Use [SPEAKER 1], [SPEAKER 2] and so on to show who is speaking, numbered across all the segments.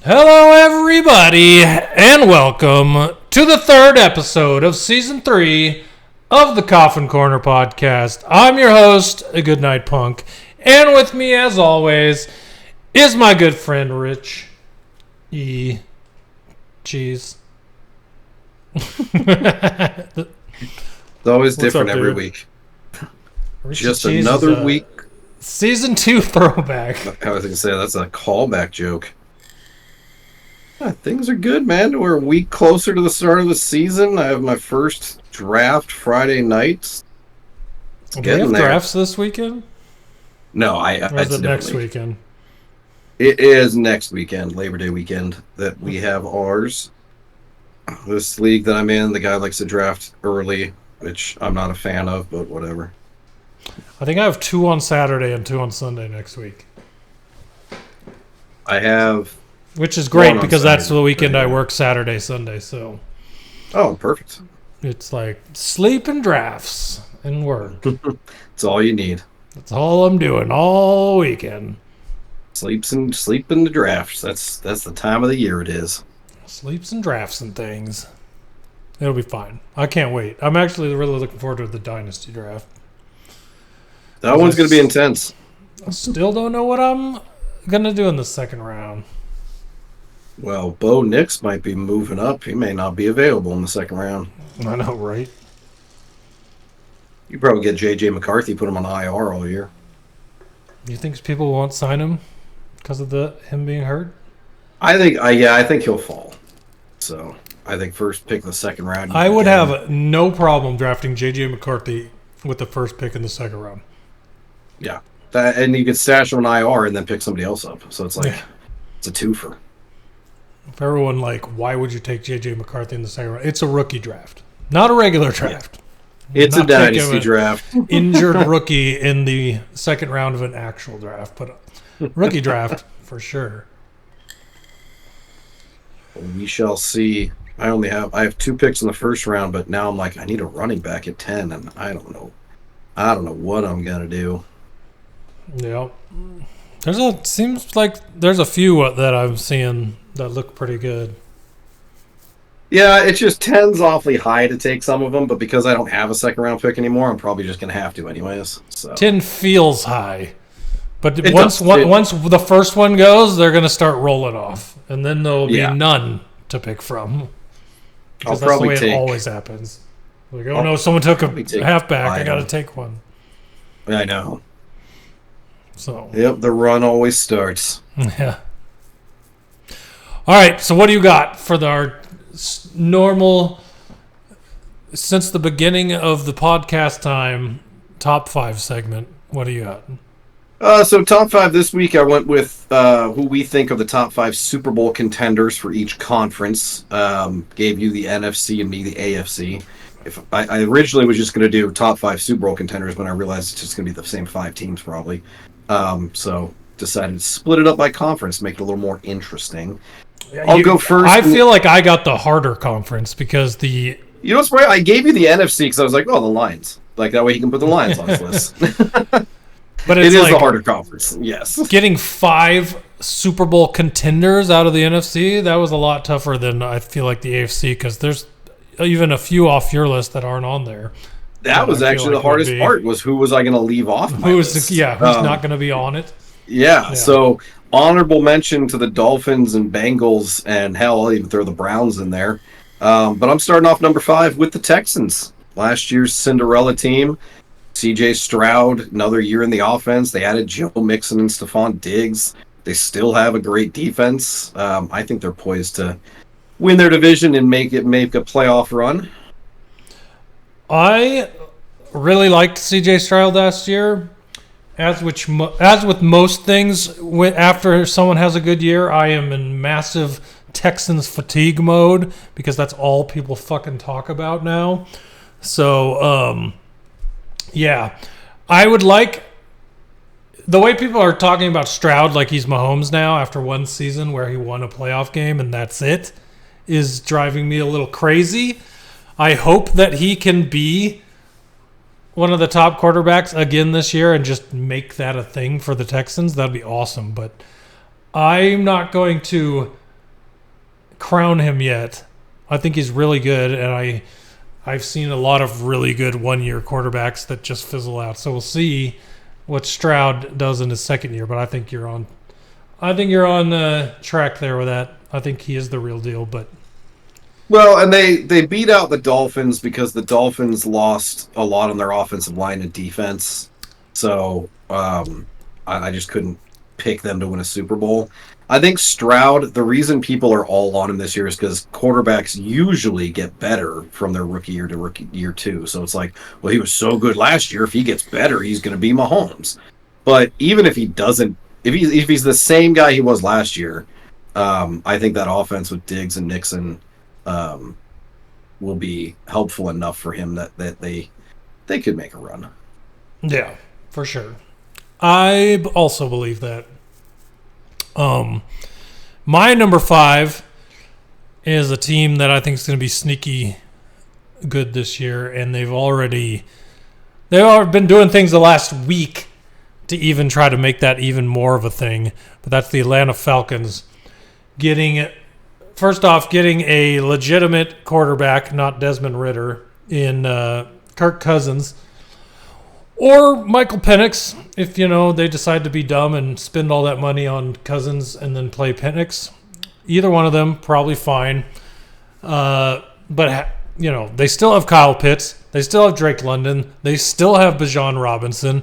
[SPEAKER 1] Hello, everybody, and welcome to the third episode of Season 3 of the Coffin Corner Podcast. I'm your host, GoodNightPunk, and with me, as always, is my good friend, Rich E. Cheese.
[SPEAKER 2] It's always different every week.
[SPEAKER 1] Rich
[SPEAKER 2] Just
[SPEAKER 1] Cheese
[SPEAKER 2] another week.
[SPEAKER 1] Season 2 throwback.
[SPEAKER 2] I was going to say, that's a callback joke. Yeah, things are good, man. We're a week closer to the start of the season. I have my first draft Friday night.
[SPEAKER 1] Do we have drafts this weekend?
[SPEAKER 2] No,
[SPEAKER 1] Or is it next weekend?
[SPEAKER 2] It is next weekend, Labor Day weekend, that we have ours. This league that I'm in, the guy likes to draft early, which I'm not a fan of, but whatever.
[SPEAKER 1] I think I have 2 on Saturday and 2 on Sunday next week.
[SPEAKER 2] I have...
[SPEAKER 1] Which is great because that's the weekend I work Saturday, Sunday, so...
[SPEAKER 2] Oh, perfect.
[SPEAKER 1] It's like sleep and drafts and work.
[SPEAKER 2] That's all you need.
[SPEAKER 1] That's all I'm doing all weekend.
[SPEAKER 2] Sleep in the drafts. That's the time of the year it is.
[SPEAKER 1] Sleeps and drafts and things. It'll be fine. I can't wait. I'm actually really looking forward to the Dynasty draft.
[SPEAKER 2] That one's going to be intense.
[SPEAKER 1] I still don't know what I'm going to do in the second round.
[SPEAKER 2] Well, Bo Nix might be moving up. He may not be available in the second round.
[SPEAKER 1] I know, right?
[SPEAKER 2] You probably get J.J. McCarthy, put him on IR all year.
[SPEAKER 1] You think people won't sign him because of him being hurt?
[SPEAKER 2] I think he'll fall. So, I think first pick of the second round.
[SPEAKER 1] I would have no problem drafting J.J. McCarthy with the first pick in the second round.
[SPEAKER 2] Yeah. And you could stash him on IR and then pick somebody else up. So, it's like, It's a twofer.
[SPEAKER 1] If everyone, why would you take J.J. McCarthy in the second round? It's a rookie draft, not a regular draft.
[SPEAKER 2] Yeah. It's a dynasty draft.
[SPEAKER 1] Injured rookie in the second round of an actual draft, but a rookie draft for sure.
[SPEAKER 2] We shall see. I have 2 picks in the first round, but now I'm like, I need a running back at 10, and I don't know what I'm gonna do.
[SPEAKER 1] Yeah, seems like there's a few that I'm seeing that look pretty good.
[SPEAKER 2] Yeah, it's just 10's awfully high to take some of them, but because I don't have a second round pick anymore, I'm probably just gonna have to anyways. So
[SPEAKER 1] 10 feels high, but once the first one goes, they're gonna start rolling off, and then there'll be none to pick from. Because that's the way it always happens. Like, no, someone took a halfback. I gotta take one.
[SPEAKER 2] I know.
[SPEAKER 1] So.
[SPEAKER 2] Yep, the run always starts.
[SPEAKER 1] Yeah. All right, so what do you got for our normal, since the beginning of the podcast time, top 5 segment? What do you got?
[SPEAKER 2] So top 5 this week, I went with who we think are the top 5 Super Bowl contenders for each conference. Gave you the NFC and me the AFC. If I originally was just going to do top 5 Super Bowl contenders, but I realized it's just going to be the same 5 teams probably. So decided to split it up by conference, make it a little more interesting. I'll go first.
[SPEAKER 1] I feel like I got the harder conference because
[SPEAKER 2] You know what's right? I gave you the NFC because I was like, the Lions. Like, that way he can put the Lions on his list.
[SPEAKER 1] But
[SPEAKER 2] it is the harder conference, yes.
[SPEAKER 1] Getting 5 Super Bowl contenders out of the NFC, that was a lot tougher than I feel like the AFC because there's even a few off your list that aren't on there.
[SPEAKER 2] That was actually the hardest part, was who was I going to leave off my list.
[SPEAKER 1] Who's not going to be on it.
[SPEAKER 2] Yeah, so honorable mention to the Dolphins and Bengals, and hell, I'll even throw the Browns in there. But I'm starting off number 5 with the Texans. Last year's Cinderella team. C.J. Stroud, another year in the offense. They added Joe Mixon and Stephon Diggs. They still have a great defense. I think they're poised to win their division and make a playoff run.
[SPEAKER 1] I really liked C.J. Stroud last year. As with most things, after someone has a good year, I am in massive Texans fatigue mode because that's all people fucking talk about now. So, I would like the way people are talking about Stroud like he's Mahomes now after one season where he won a playoff game and that's it, is driving me a little crazy. I hope that he can be one of the top quarterbacks again this year and just make that a thing for the Texans. That'd be awesome. But I'm not going to crown him yet. I think he's really good, and I've seen a lot of really good one-year quarterbacks that just fizzle out. So we'll see what Stroud does in his second year, but I think you're on track there with that. I think he is the real deal, but
[SPEAKER 2] well, and they beat out the Dolphins because the Dolphins lost a lot on their offensive line and defense. So I just couldn't pick them to win a Super Bowl. I think Stroud, the reason people are all on him this year is because quarterbacks usually get better from their rookie year to rookie year 2. So it's like, well, he was so good last year. If he gets better, he's going to be Mahomes. But even if he doesn't, if he's the same guy he was last year, I think that offense with Diggs and Nixon will be helpful enough for him that they could make a run.
[SPEAKER 1] Yeah, for sure. I also believe that. My number 5 is a team that I think is going to be sneaky good this year, and they've been doing things the last week to even try to make that even more of a thing. But that's the Atlanta Falcons getting a legitimate quarterback, not Desmond Ridder, in Kirk Cousins. Or Michael Penix, if, they decide to be dumb and spend all that money on Cousins and then play Penix. Either one of them, probably fine. But they still have Kyle Pitts. They still have Drake London. They still have Bijan Robinson.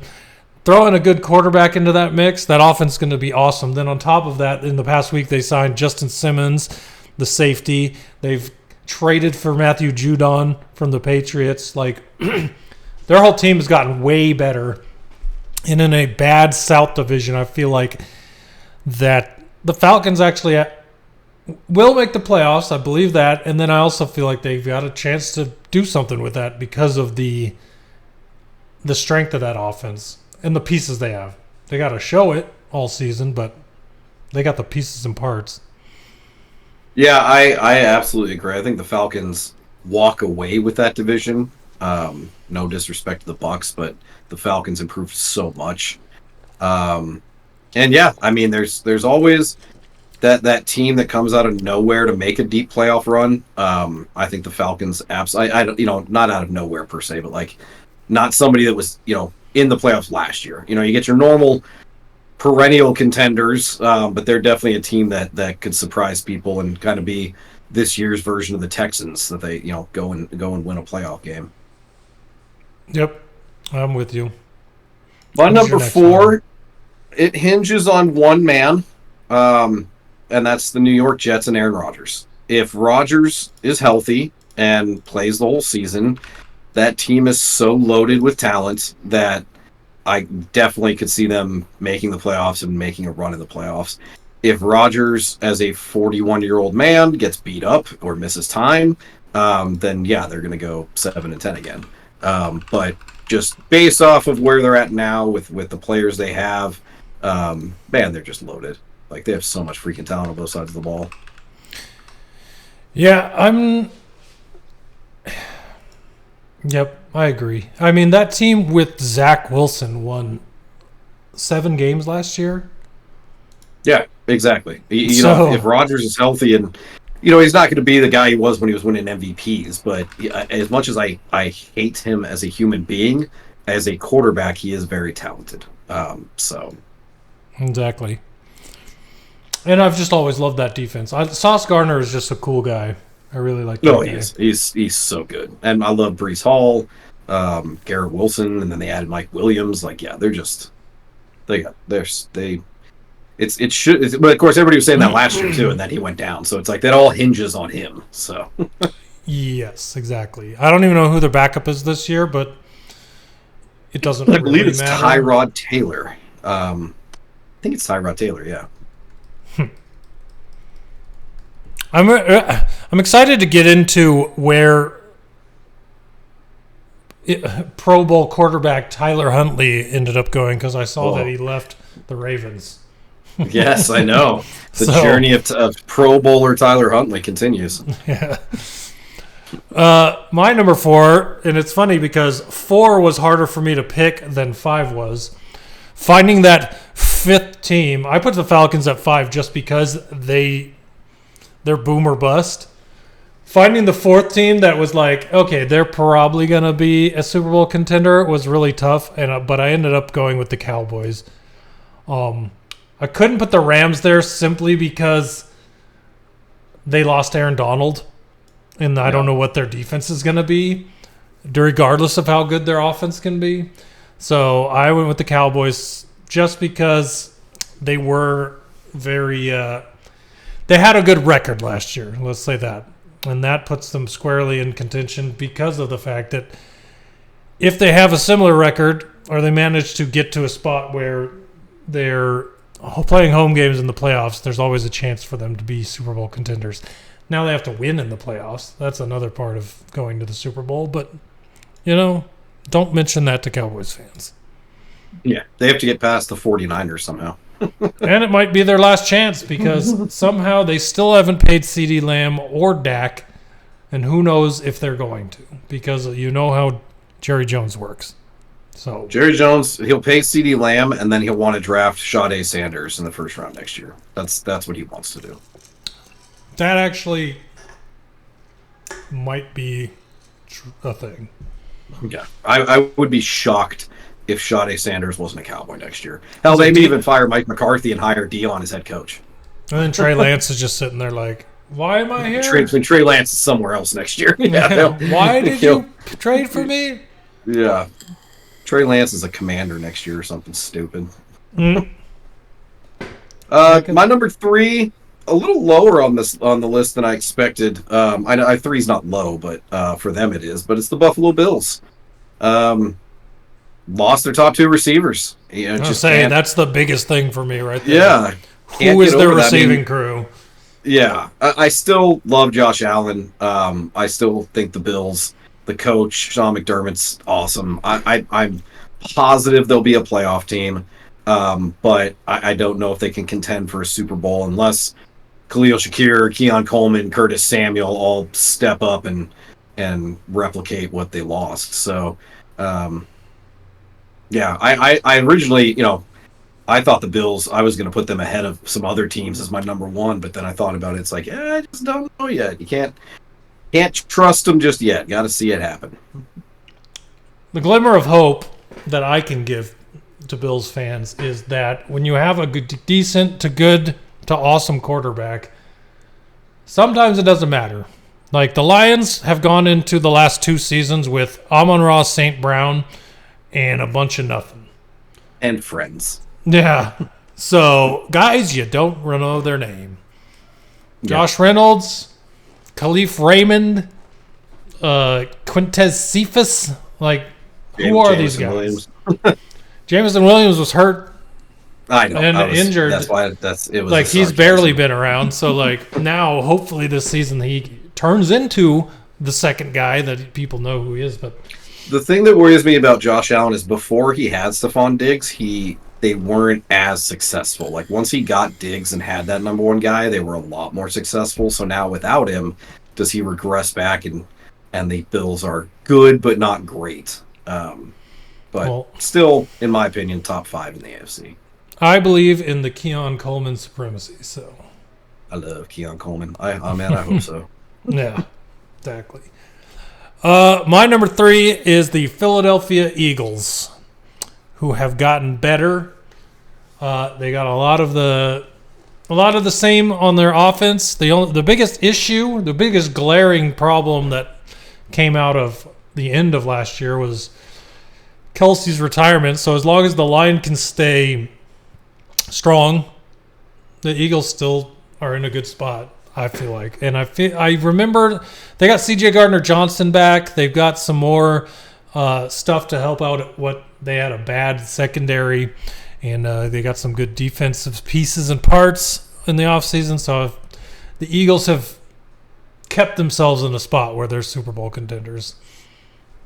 [SPEAKER 1] Throwing a good quarterback into that mix, that offense is going to be awesome. Then on top of that, in the past week, they signed Justin Simmons, the safety. They've traded for Matthew Judon from the Patriots. Their whole team has gotten way better. And in a bad South division, I feel like that the Falcons actually will make the playoffs. I believe that. And then I also feel like they've got a chance to do something with that because of the strength of that offense and the pieces they have. They got to show it all season, but they got the pieces and parts.
[SPEAKER 2] Yeah, I absolutely agree. I think the Falcons walk away with that division. No disrespect to the Bucs, but the Falcons improved so much. And yeah, I mean, there's always that team that comes out of nowhere to make a deep playoff run. I think the Falcons I don't, not out of nowhere per se, but not somebody that was, in the playoffs last year. You get your normal perennial contenders, but they're definitely a team that could surprise people and kind of be this year's version of the Texans that they, go and win a playoff game.
[SPEAKER 1] Yep, I'm with you.
[SPEAKER 2] My number 4, it hinges on one man, and that's the New York Jets and Aaron Rodgers. If Rodgers is healthy and plays the whole season, that team is so loaded with talent that I definitely could see them making the playoffs and making a run in the playoffs. If Rodgers, as a 41-year-old man, gets beat up or misses time, then yeah, they're going to go 7-10 again. But just based off of where they're at now with the players they have, man, they're just loaded. They have so much freaking talent on both sides of the ball.
[SPEAKER 1] Yeah, Yep, I agree. I mean, that team with Zach Wilson won 7 games last year. Yeah,
[SPEAKER 2] exactly. If Rodgers is healthy and he's not going to be the guy he was when he was winning MVPs, but as much as I hate him as a human being, as a quarterback, he is very talented.
[SPEAKER 1] Exactly. And I've just always loved that defense. Sauce Gardner is just a cool guy. I really like that guy.
[SPEAKER 2] He is. He's so good. And I love Breece Hall, Garrett Wilson, and then they added Mike Williams. They're just but of course everybody was saying that last year too, and then he went down. So it's that all hinges on him. So
[SPEAKER 1] yes, exactly. I don't even know who their backup is this year, but it doesn't.
[SPEAKER 2] I believe it's matter. Tyrod Taylor. I think it's Tyrod Taylor. Yeah.
[SPEAKER 1] I'm excited to get into where Pro Bowl quarterback Tyler Huntley ended up going, because I saw that he left the Ravens.
[SPEAKER 2] Yes, I know. The journey of Pro Bowler Tyler Huntley continues.
[SPEAKER 1] Yeah. My number 4, and it's funny because 4 was harder for me to pick than 5 was. Finding that 5th team, I put the Falcons at 5 just because they they're boom or bust. Finding the fourth team that was like, okay, they're probably going to be a Super Bowl contender was really tough, but I ended up going with the Cowboys. I couldn't put the Rams there simply because they lost Aaron Donald, and I don't know what their defense is going to be, regardless of how good their offense can be. So I went with the Cowboys just because they were very they had a good record last year, let's say that. And that puts them squarely in contention because of the fact that if they have a similar record or they manage to get to a spot where they're playing home games in the playoffs, there's always a chance for them to be Super Bowl contenders. Now they have to win in the playoffs. That's another part of going to the Super Bowl. But, don't mention that to Cowboys fans.
[SPEAKER 2] Yeah, they have to get past the 49ers somehow.
[SPEAKER 1] And it might be their last chance because somehow they still haven't paid CeeDee Lamb or Dak, and who knows if they're going to, because you know how Jerry Jones works. So
[SPEAKER 2] Jerry Jones, he'll pay CeeDee Lamb, and then he'll want to draft Sade Sanders in the first round next year. That's what he wants to do.
[SPEAKER 1] That actually might be a thing.
[SPEAKER 2] Yeah, I would be shocked if Sade Sanders wasn't a Cowboy next year. Hell, they may even fire Mike McCarthy and hire Dion as head coach.
[SPEAKER 1] And then Trey Lance is just sitting there like, why am I here?
[SPEAKER 2] Trey Lance is somewhere else next year.
[SPEAKER 1] Why did you trade for me?
[SPEAKER 2] Yeah. Trey Lance is a commander next year or something stupid.
[SPEAKER 1] Mm.
[SPEAKER 2] My number 3, a little lower on the list than I expected. I know 3's not low, but for them it is. But it's the Buffalo Bills. Lost their top 2 receivers.
[SPEAKER 1] That's the biggest thing for me right there.
[SPEAKER 2] Yeah.
[SPEAKER 1] Who is their receiving crew?
[SPEAKER 2] Yeah. I still love Josh Allen. I still think the Bills, the coach, Sean McDermott's awesome. I'm positive they'll be a playoff team. But I don't know if they can contend for a Super Bowl unless Khalil Shakir, Keon Coleman, Curtis Samuel all step up and replicate what they lost. So, yeah, I originally, I thought the Bills, I was going to put them ahead of some other teams as my number 1, but then I thought about it. It's like, I just don't know yet. You can't trust them just yet. Got to see it happen.
[SPEAKER 1] The glimmer of hope that I can give to Bills fans is that when you have a decent to good to awesome quarterback, sometimes it doesn't matter. Like the Lions have gone into the last 2 seasons with Amon-Ra St. Brown and a bunch of nothing.
[SPEAKER 2] And friends.
[SPEAKER 1] Yeah. So, guys, you don't know their name. Yeah. Josh Reynolds, Khalif Raymond, Quintez Cephas. Like, who are these guys? Jameson Williams was hurt.
[SPEAKER 2] I know.
[SPEAKER 1] And injured.
[SPEAKER 2] That's why it was
[SPEAKER 1] like he's barely been around. So like now, hopefully this season he turns into the second guy that people know who he is. But
[SPEAKER 2] the thing that worries me about Josh Allen is before he had Stephon Diggs, they weren't as successful. Like once he got Diggs and had that number 1 guy, they were a lot more successful. So now without him, does he regress back and the Bills are good but not great. But still, in my opinion, top 5 in the AFC.
[SPEAKER 1] I believe in the Keon Coleman supremacy. So
[SPEAKER 2] I love Keon Coleman. I hope so.
[SPEAKER 1] Yeah, exactly. My number 3 is the Philadelphia Eagles, who have gotten better. They got a lot of the same on their offense. The biggest issue, the biggest glaring problem that came out of the end of last year was Kelsey's retirement. So as long as the line can stay strong, the Eagles still are in a good spot, I feel like. And I remember they got C.J. Gardner-Johnson back. They've got some more stuff to help out what they had a bad secondary, and they got some good defensive pieces and parts in the offseason. So the Eagles have kept themselves in a spot where they're Super Bowl contenders.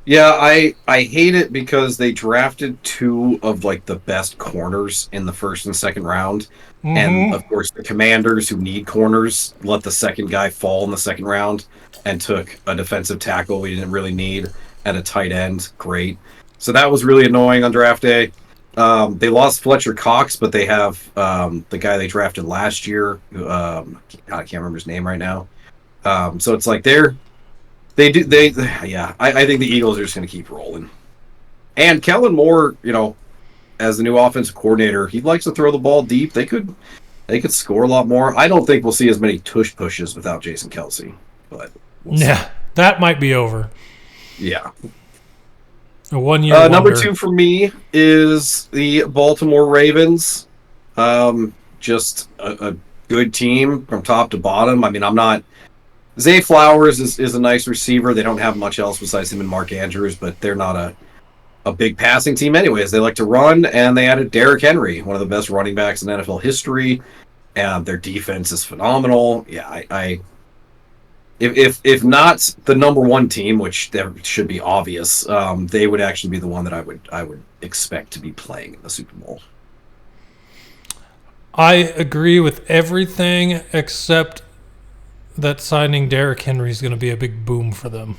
[SPEAKER 2] Yeah, I hate it because they drafted 2 of like the best corners in the first and second round. Mm-hmm. And of course the Commanders, who need corners, let the second guy fall in the second round and took a defensive tackle we didn't really need and a tight end. Great. So that was really annoying on draft day. They lost Fletcher Cox, but they have the guy they drafted last year. I can't remember his name right now. So it's like I think the Eagles are just going to keep rolling. And Kellen Moore, as the new offensive coordinator, he likes to throw the ball deep. They could score a lot more. I don't think we'll see as many tush pushes without Jason Kelce, but
[SPEAKER 1] that might be over.
[SPEAKER 2] Yeah.
[SPEAKER 1] A 1 year wonder.
[SPEAKER 2] Number 2 for me is the Baltimore Ravens. Just a good team from top to bottom. I mean, Zay Flowers is a nice receiver. They don't have much else besides him and Mark Andrews, but they're not a big passing team anyways. They like to run, and they added Derrick Henry, one of the best running backs in NFL history, and their defense is phenomenal. Yeah, if not the number 1 team, which that should be obvious, they would actually be the one that I would expect to be playing in the Super Bowl.
[SPEAKER 1] I agree with everything except that signing Derrick Henry is going to be a big boom for them.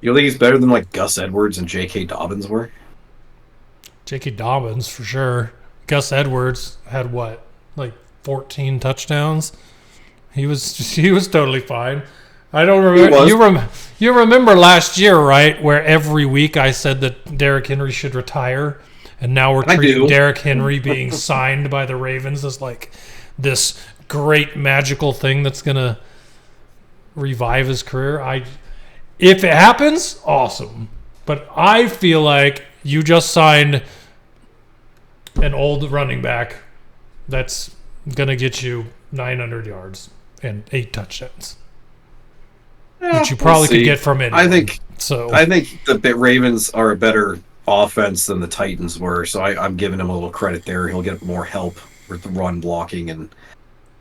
[SPEAKER 2] You think he's better than like Gus Edwards and J.K. Dobbins were?
[SPEAKER 1] J.K. Dobbins for sure. Gus Edwards had what, like 14 touchdowns? He was totally fine. I don't remember. You remember last year, right? Where every week I said that Derrick Henry should retire, and now we're treating Derrick Henry being signed by the Ravens as like this great magical thing that's gonna revive his career. If it happens, awesome. But I feel like you just signed an old running back that's gonna get you 900 yards and 8 touchdowns, which you probably could get from anyone.
[SPEAKER 2] I think the Ravens are a better offense than the Titans were, so I'm giving him a little credit there. He'll get more help with the run blocking, and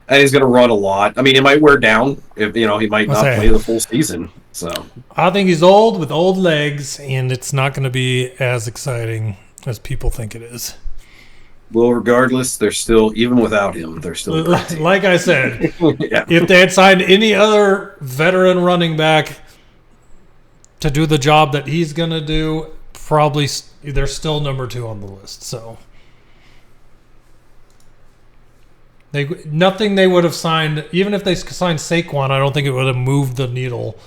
[SPEAKER 2] he's going to run a lot. I mean, he might wear down. If he might not play the full season. So
[SPEAKER 1] I think he's old with old legs, and it's not going to be as exciting as people think it is.
[SPEAKER 2] Well, regardless, they're still, even without him, they're still a great team.
[SPEAKER 1] Like I said, if they had signed any other veteran running back to do the job that he's going to do, probably they're still number 2 on the list. So nothing they would have signed, even if they signed Saquon, I don't think it would have moved the needle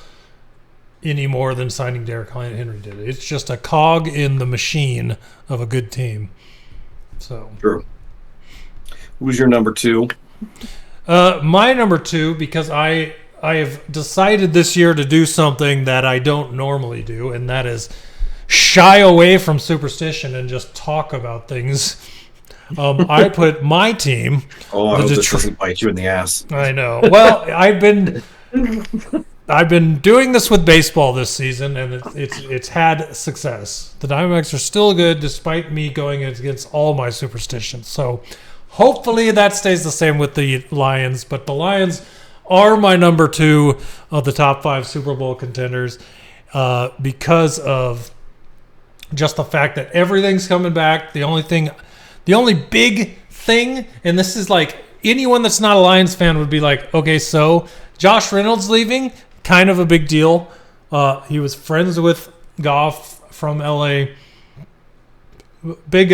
[SPEAKER 1] any more than signing Derrick Henry did. It's just a cog in the machine of a good team. So
[SPEAKER 2] true. Who's your number 2?
[SPEAKER 1] My number 2, because I have decided this year to do something that I don't normally do, and that is shy away from superstition and just talk about things. I put my team.
[SPEAKER 2] Oh, I hope this doesn't bite you in the ass.
[SPEAKER 1] I know. Well, I've been doing this with baseball this season, and it's had success. The Diamondbacks are still good despite me going against all my superstitions. So hopefully that stays the same with the Lions. But the Lions are my number 2 of the top 5 Super Bowl contenders because of just the fact that everything's coming back. The only big thing, and this is like anyone that's not a Lions fan would be like, okay, so Josh Reynolds leaving, kind of a big deal. He was friends with Goff from LA. Big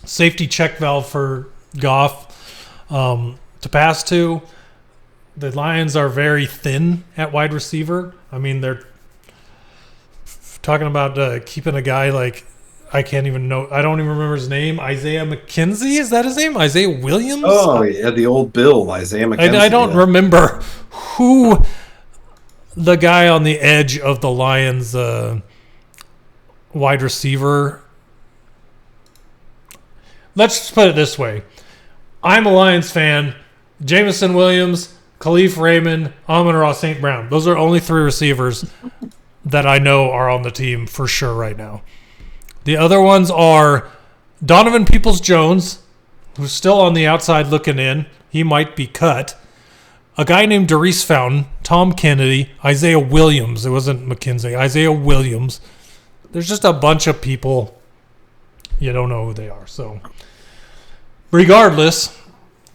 [SPEAKER 1] safety check valve for Goff to pass to. The Lions are very thin at wide receiver. I mean, they're talking about keeping a guy like, I don't even remember his name. Isaiah McKenzie, is that his name? Isaiah Williams?
[SPEAKER 2] Oh, yeah, the old Bill, Isaiah McKenzie.
[SPEAKER 1] I don't remember who the guy on the edge of the Lions wide receiver. Let's just put it this way. I'm a Lions fan. Jameson Williams, Khalif Raymond, Amon-Ra St. Brown. Those are only 3 receivers that I know are on the team for sure right now. The other ones are Donovan Peoples-Jones, who's still on the outside looking in. He might be cut. A guy named Darius Fountain, Tom Kennedy, Isaiah Williams. It wasn't McKenzie. Isaiah Williams. There's just a bunch of people. You don't know who they are. So, regardless,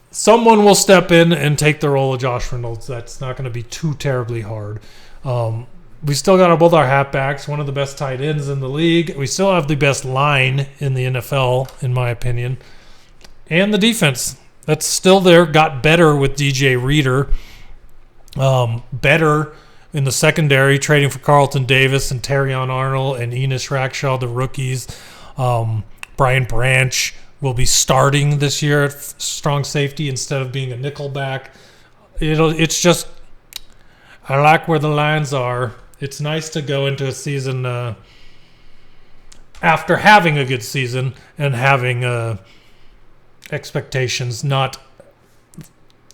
[SPEAKER 1] someone will step in and take the role of Josh Reynolds. That's not going to be too terribly hard. We still got both our halfbacks, one of the best tight ends in the league. We still have the best line in the NFL, in my opinion. And the defense, that's still there, got better with DJ Reader. Better in the secondary, trading for Carlton Davis and Terrion Arnold and Enos Rackshaw, the rookies. Brian Branch will be starting this year at strong safety instead of being a nickelback. It's just, I like where the lines are. It's nice to go into a season after having a good season and having expectations, not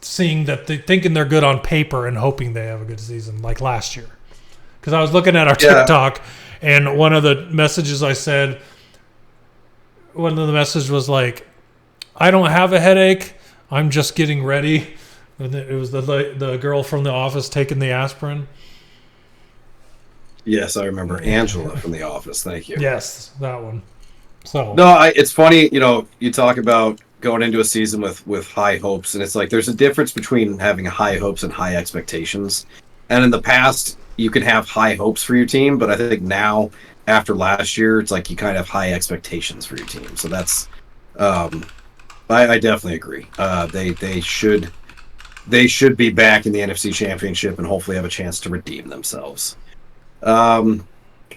[SPEAKER 1] seeing that thinking they're good on paper and hoping they have a good season like last year. Because I was looking at our TikTok, and one of the messages I said, one of the messages was like, I don't have a headache, I'm just getting ready. And it was the girl from The Office taking the aspirin.
[SPEAKER 2] Yes, I remember Angela from The Office. Thank you.
[SPEAKER 1] Yes, that one. So
[SPEAKER 2] no, it's funny. You talk about going into a season with high hopes, and it's like there's a difference between having high hopes and high expectations. And in the past, you can have high hopes for your team, but I think now, after last year, it's like you kind of have high expectations for your team. So that's, I definitely agree. They should be back in the NFC Championship and hopefully have a chance to redeem themselves.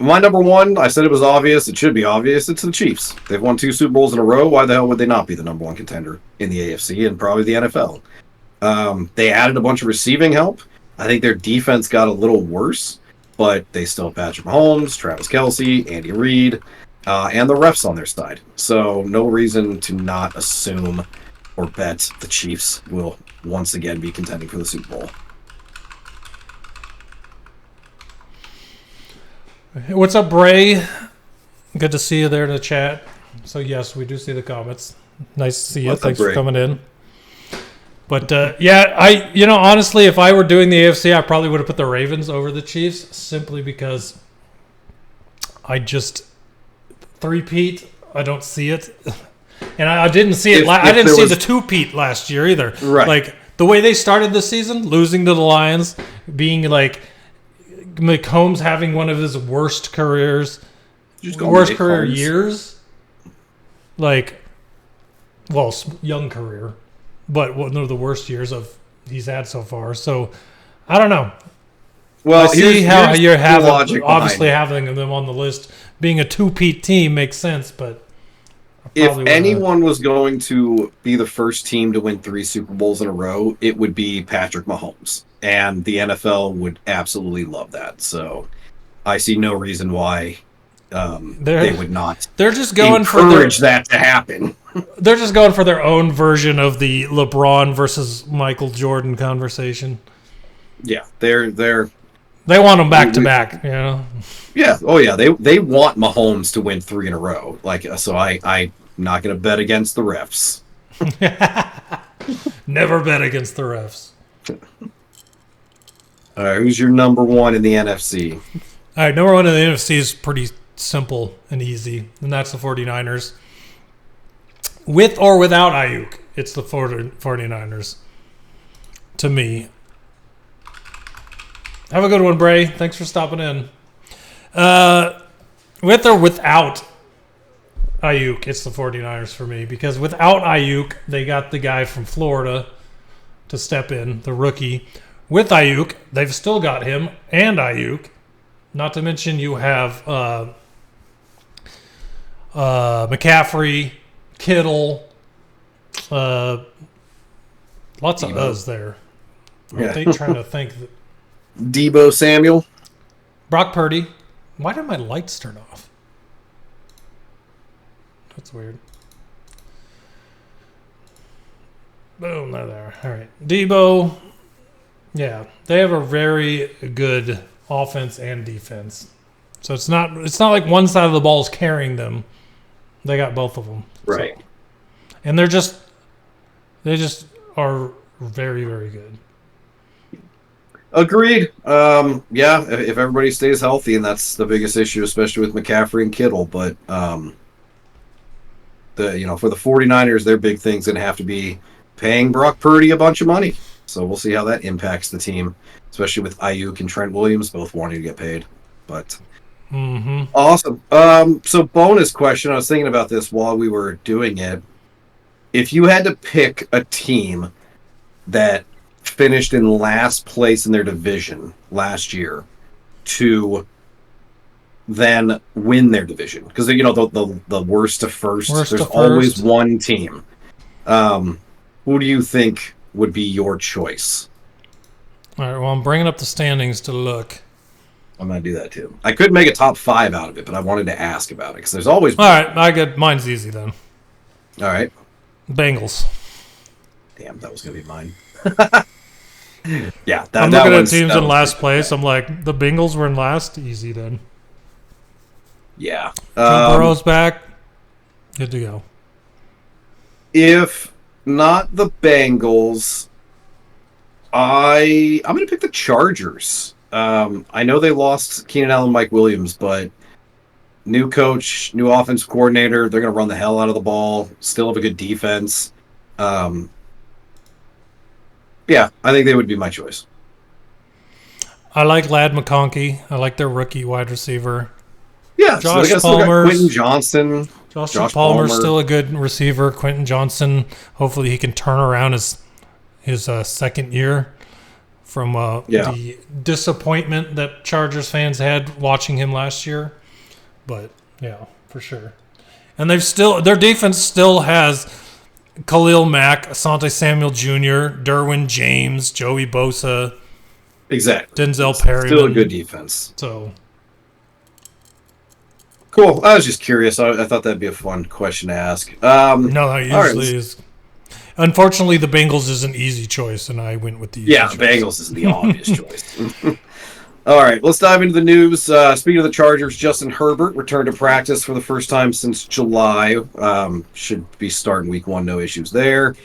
[SPEAKER 2] My number one, I said it was obvious. It should be obvious. It's the Chiefs. They've won 2 Super Bowls in a row. Why the hell would they not be the number one contender in the AFC and probably the NFL? They added a bunch of receiving help. I think their defense got a little worse, but they still have Patrick Mahomes, Travis Kelce, Andy Reid, and the refs on their side. So no reason to not assume or bet the Chiefs will once again be contending for the Super Bowl.
[SPEAKER 1] What's up, Bray? Good to see you there in the chat. So yes, we do see the comments. Nice to see you. Thanks for coming in. But honestly, if I were doing the AFC, I probably would have put the Ravens over the Chiefs simply because I just three-peat. I don't see it, and I didn't see it. I didn't see the two-peat last year either.
[SPEAKER 2] Right.
[SPEAKER 1] Like the way they started the season, losing to the Lions, being like Mahomes having one of his worst career years. Like, well, young career. But one of the worst years he's had so far. So, I don't know.
[SPEAKER 2] Well,
[SPEAKER 1] I see how you're obviously having them on the list. Being a two-peat team makes sense, but
[SPEAKER 2] if anyone was going to be the first team to win 3 Super Bowls in a row, it would be Patrick Mahomes. And the NFL would absolutely love that. So, I see no reason why they would not.
[SPEAKER 1] They're just going
[SPEAKER 2] encourage that to happen.
[SPEAKER 1] They're just going for their own version of the LeBron versus Michael Jordan conversation.
[SPEAKER 2] Yeah, they
[SPEAKER 1] want them back to back, you know.
[SPEAKER 2] Yeah, oh yeah, they want Mahomes to win 3 in a row. Like, so I'm not going to bet against the refs.
[SPEAKER 1] Never bet against the refs.
[SPEAKER 2] All right, who's your number one in the NFC?
[SPEAKER 1] All right, number one in the NFC is pretty simple and easy, and that's the 49ers. With or without Ayuk, it's the 49ers. To me. Have a good one, Bray. Thanks for stopping in. With or without Ayuk, it's the 49ers for me. Because without Ayuk, they got the guy from Florida to step in, the rookie. With Ayuk, they've still got him and Ayuk. Not to mention you have McCaffrey, Kittle, lots of us there. Yeah. I'm trying to think.
[SPEAKER 2] Debo Samuel.
[SPEAKER 1] Brock Purdy. Why did my lights turn off? That's weird. Boom, they're there. All right. Debo. Yeah, they have a very good offense and defense. So it's not like one side of the ball is carrying them. They got both of them.
[SPEAKER 2] Right.
[SPEAKER 1] So. And they just are very, very good.
[SPEAKER 2] Agreed. Yeah, if everybody stays healthy, and that's the biggest issue, especially with McCaffrey and Kittle. But for the 49ers, their big thing's going to have to be paying Brock Purdy a bunch of money. So we'll see how that impacts the team, especially with Ayuk and Trent Williams both wanting to get paid. But awesome. So bonus question. I was thinking about this while we were doing it. If you had to pick a team that finished in last place in their division last year to then win their division, because the worst to first, there's always one team. Who do you think would be your choice?
[SPEAKER 1] All right, well, I'm bringing up the standings to look.
[SPEAKER 2] I'm going to do that too. I could make a top 5 out of it, but I wanted to ask about it because there's always...
[SPEAKER 1] All right, mine's easy then.
[SPEAKER 2] All right.
[SPEAKER 1] Bengals.
[SPEAKER 2] Damn, that was going to be mine. Yeah.
[SPEAKER 1] I'm looking at teams in last place. I'm like, the Bengals were in last? Easy then.
[SPEAKER 2] Yeah.
[SPEAKER 1] Joe Burrow's back. Good to go.
[SPEAKER 2] If not the Bengals, I'm going to pick the Chargers. I know they lost Keenan Allen, Mike Williams, but new coach, new offensive coordinator, they're going to run the hell out of the ball, still have a good defense. Yeah, I think they would be my choice.
[SPEAKER 1] I like Ladd McConkey. I like their rookie wide receiver.
[SPEAKER 2] Yeah,
[SPEAKER 1] Josh
[SPEAKER 2] so
[SPEAKER 1] Palmer.
[SPEAKER 2] Quentin Johnson.
[SPEAKER 1] Josh Palmer's still a good receiver. Quentin Johnson, hopefully he can turn around his second year from the disappointment that Chargers fans had watching him last year. But, yeah, for sure. And their defense still has Khalil Mack, Asante Samuel Jr., Derwin James, Joey Bosa.
[SPEAKER 2] Exactly.
[SPEAKER 1] Denzel Perryman.
[SPEAKER 2] Still a good defense.
[SPEAKER 1] So...
[SPEAKER 2] Cool. I was just curious. I thought that'd be a fun question to ask.
[SPEAKER 1] No, it usually is. Unfortunately, the Bengals is an easy choice, and I went with the easy choice.
[SPEAKER 2] Bengals is the obvious choice. All right, let's dive into the news. Speaking of the Chargers, Justin Herbert returned to practice for the first time since July. Should be starting week 1, no issues there.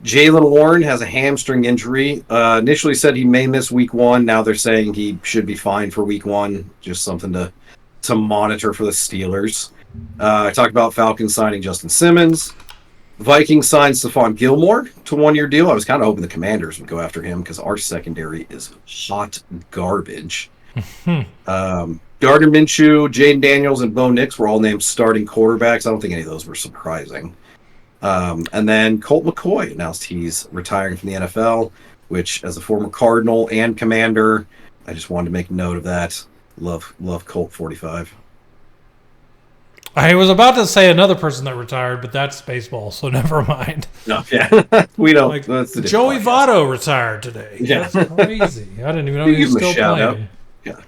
[SPEAKER 2] Jaylen Warren has a hamstring injury. Initially said he may miss week 1. Now they're saying he should be fine for week 1. Just something to monitor for the Steelers. I talked about Falcons signing Justin Simmons. Vikings signed Stephon Gilmore to 1-year deal. I was kind of hoping the Commanders would go after him because our secondary is hot garbage. Gardner Minshew, Jaden Daniels, and Bo Nix were all named starting quarterbacks. I don't think any of those were surprising. And then Colt McCoy announced he's retiring from the NFL, which, as a former Cardinal and Commander, I just wanted to make note of that. Love Colt 45.
[SPEAKER 1] I was about to say another person that retired, but that's baseball, so never mind.
[SPEAKER 2] No, yeah. We don't.
[SPEAKER 1] Like, Joey Votto retired today.
[SPEAKER 2] Yeah.
[SPEAKER 1] That's crazy. I didn't even know he was still playing.
[SPEAKER 2] Yeah.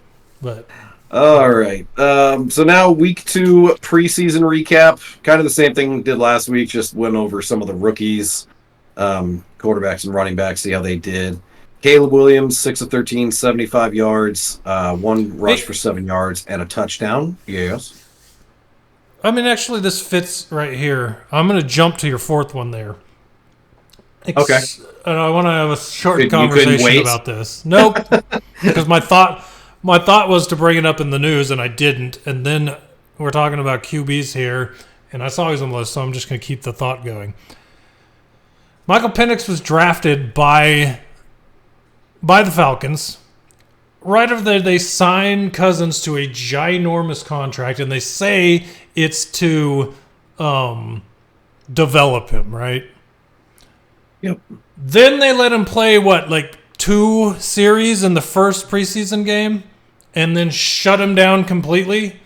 [SPEAKER 1] But
[SPEAKER 2] all right. So now week 2 preseason recap. Kind of the same thing we did last week, just went over some of the rookies, quarterbacks and running backs, see how they did. Caleb Williams, 6 of 13, 75 yards, 1 rush for 7 yards, and a touchdown. Yes.
[SPEAKER 1] I mean, actually, this fits right here. I'm going to jump to your 4th one there.
[SPEAKER 2] Okay.
[SPEAKER 1] And I want to have a short conversation about this. Nope. Because my thought was to bring it up in the news, and I didn't. And then we're talking about QBs here, and I saw he was on the list, so I'm just going to keep the thought going. Michael Penix was drafted by the Falcons. Right after they sign Cousins to a ginormous contract, and they say it's to develop him, right?
[SPEAKER 2] Yep.
[SPEAKER 1] Then they let him play, 2 series in the first preseason game, and then shut him down completely?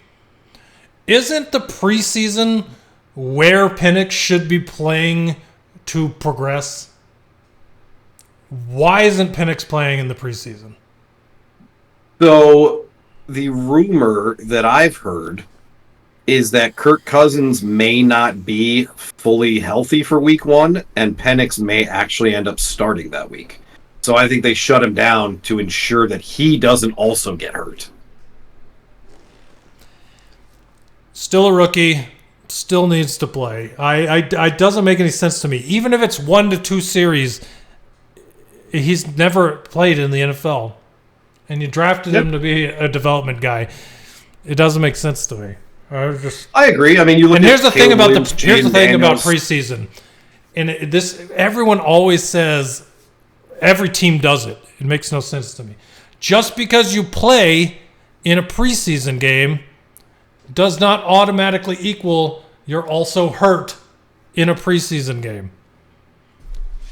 [SPEAKER 1] Isn't the preseason where Penix should be playing to progress? Why isn't Penix playing in the preseason?
[SPEAKER 2] So the rumor that I've heard is that Kirk Cousins may not be fully healthy for week 1, and Penix may actually end up starting that week. So I think they shut him down to ensure that he doesn't also get hurt.
[SPEAKER 1] Still a rookie, still needs to play. I doesn't make any sense to me. Even if it's 1 to 2 series, he's never played in the NFL. And you drafted him to be a development guy. It doesn't make sense to me.
[SPEAKER 2] I agree. I mean, you look.
[SPEAKER 1] And here's
[SPEAKER 2] at
[SPEAKER 1] the thing about
[SPEAKER 2] Williams,
[SPEAKER 1] here's the thing about
[SPEAKER 2] Daniels.
[SPEAKER 1] preseason, and everyone always says, every team does it. It makes no sense to me. Just because you play in a preseason game does not automatically equal you're also hurt in a preseason game.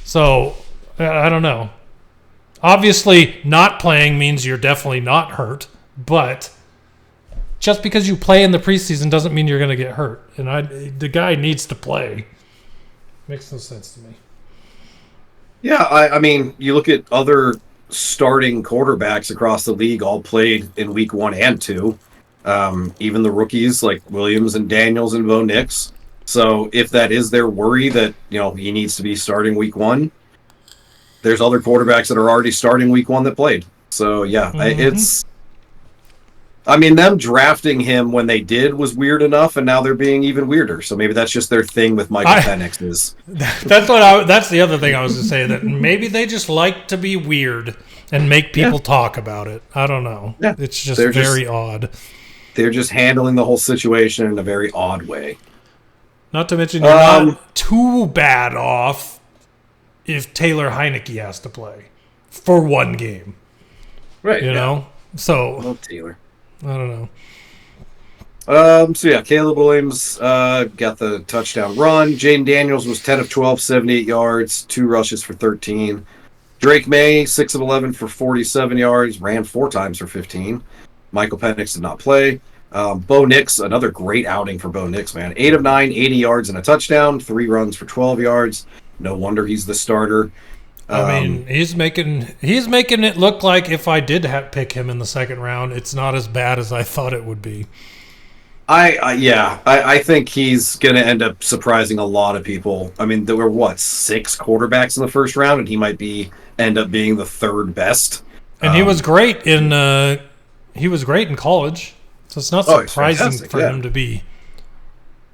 [SPEAKER 1] So, I don't know. Obviously, not playing means you're definitely not hurt, but just because you play in the preseason doesn't mean you're going to get hurt. And the guy needs to play. Makes no sense to me.
[SPEAKER 2] Yeah, I mean, you look at other starting quarterbacks across the league all played in week 1 and 2. Even the rookies like Williams and Daniels and Bo Nix. So if that is their worry that, he needs to be starting week 1, there's other quarterbacks that are already starting week 1 that played. So yeah, them drafting him when they did was weird enough, and now they're being even weirder. So maybe that's just their thing with Michael Penix is.
[SPEAKER 1] That's the other thing I was going to say, that maybe they just like to be weird and make people talk about it. I don't know. Yeah. It's just very odd.
[SPEAKER 2] They're just handling the whole situation in a very odd way.
[SPEAKER 1] Not to mention you're not too bad off if Taylor Heineke has to play for one game.
[SPEAKER 2] Right.
[SPEAKER 1] You know? So.
[SPEAKER 2] Love Taylor.
[SPEAKER 1] I don't know.
[SPEAKER 2] Caleb Williams got the touchdown run. Jaden Daniels was 10 of 12, 78 yards, 2 rushes for 13. Drake May, 6 of 11 for 47 yards, ran 4 times for 15. Michael Penix did not play. Bo Nix, another great outing for Bo Nix, man. 8 of 9, 80 yards and a touchdown, 3 runs for 12 yards. No wonder he's the starter.
[SPEAKER 1] I mean, he's making it look like if I did pick him in the second round, it's not as bad as I thought it would be.
[SPEAKER 2] I think he's going to end up surprising a lot of people. I mean, there were 6 quarterbacks in the first round, and he might end up being the 3rd best.
[SPEAKER 1] And he was great in college, so it's not surprising for him to be.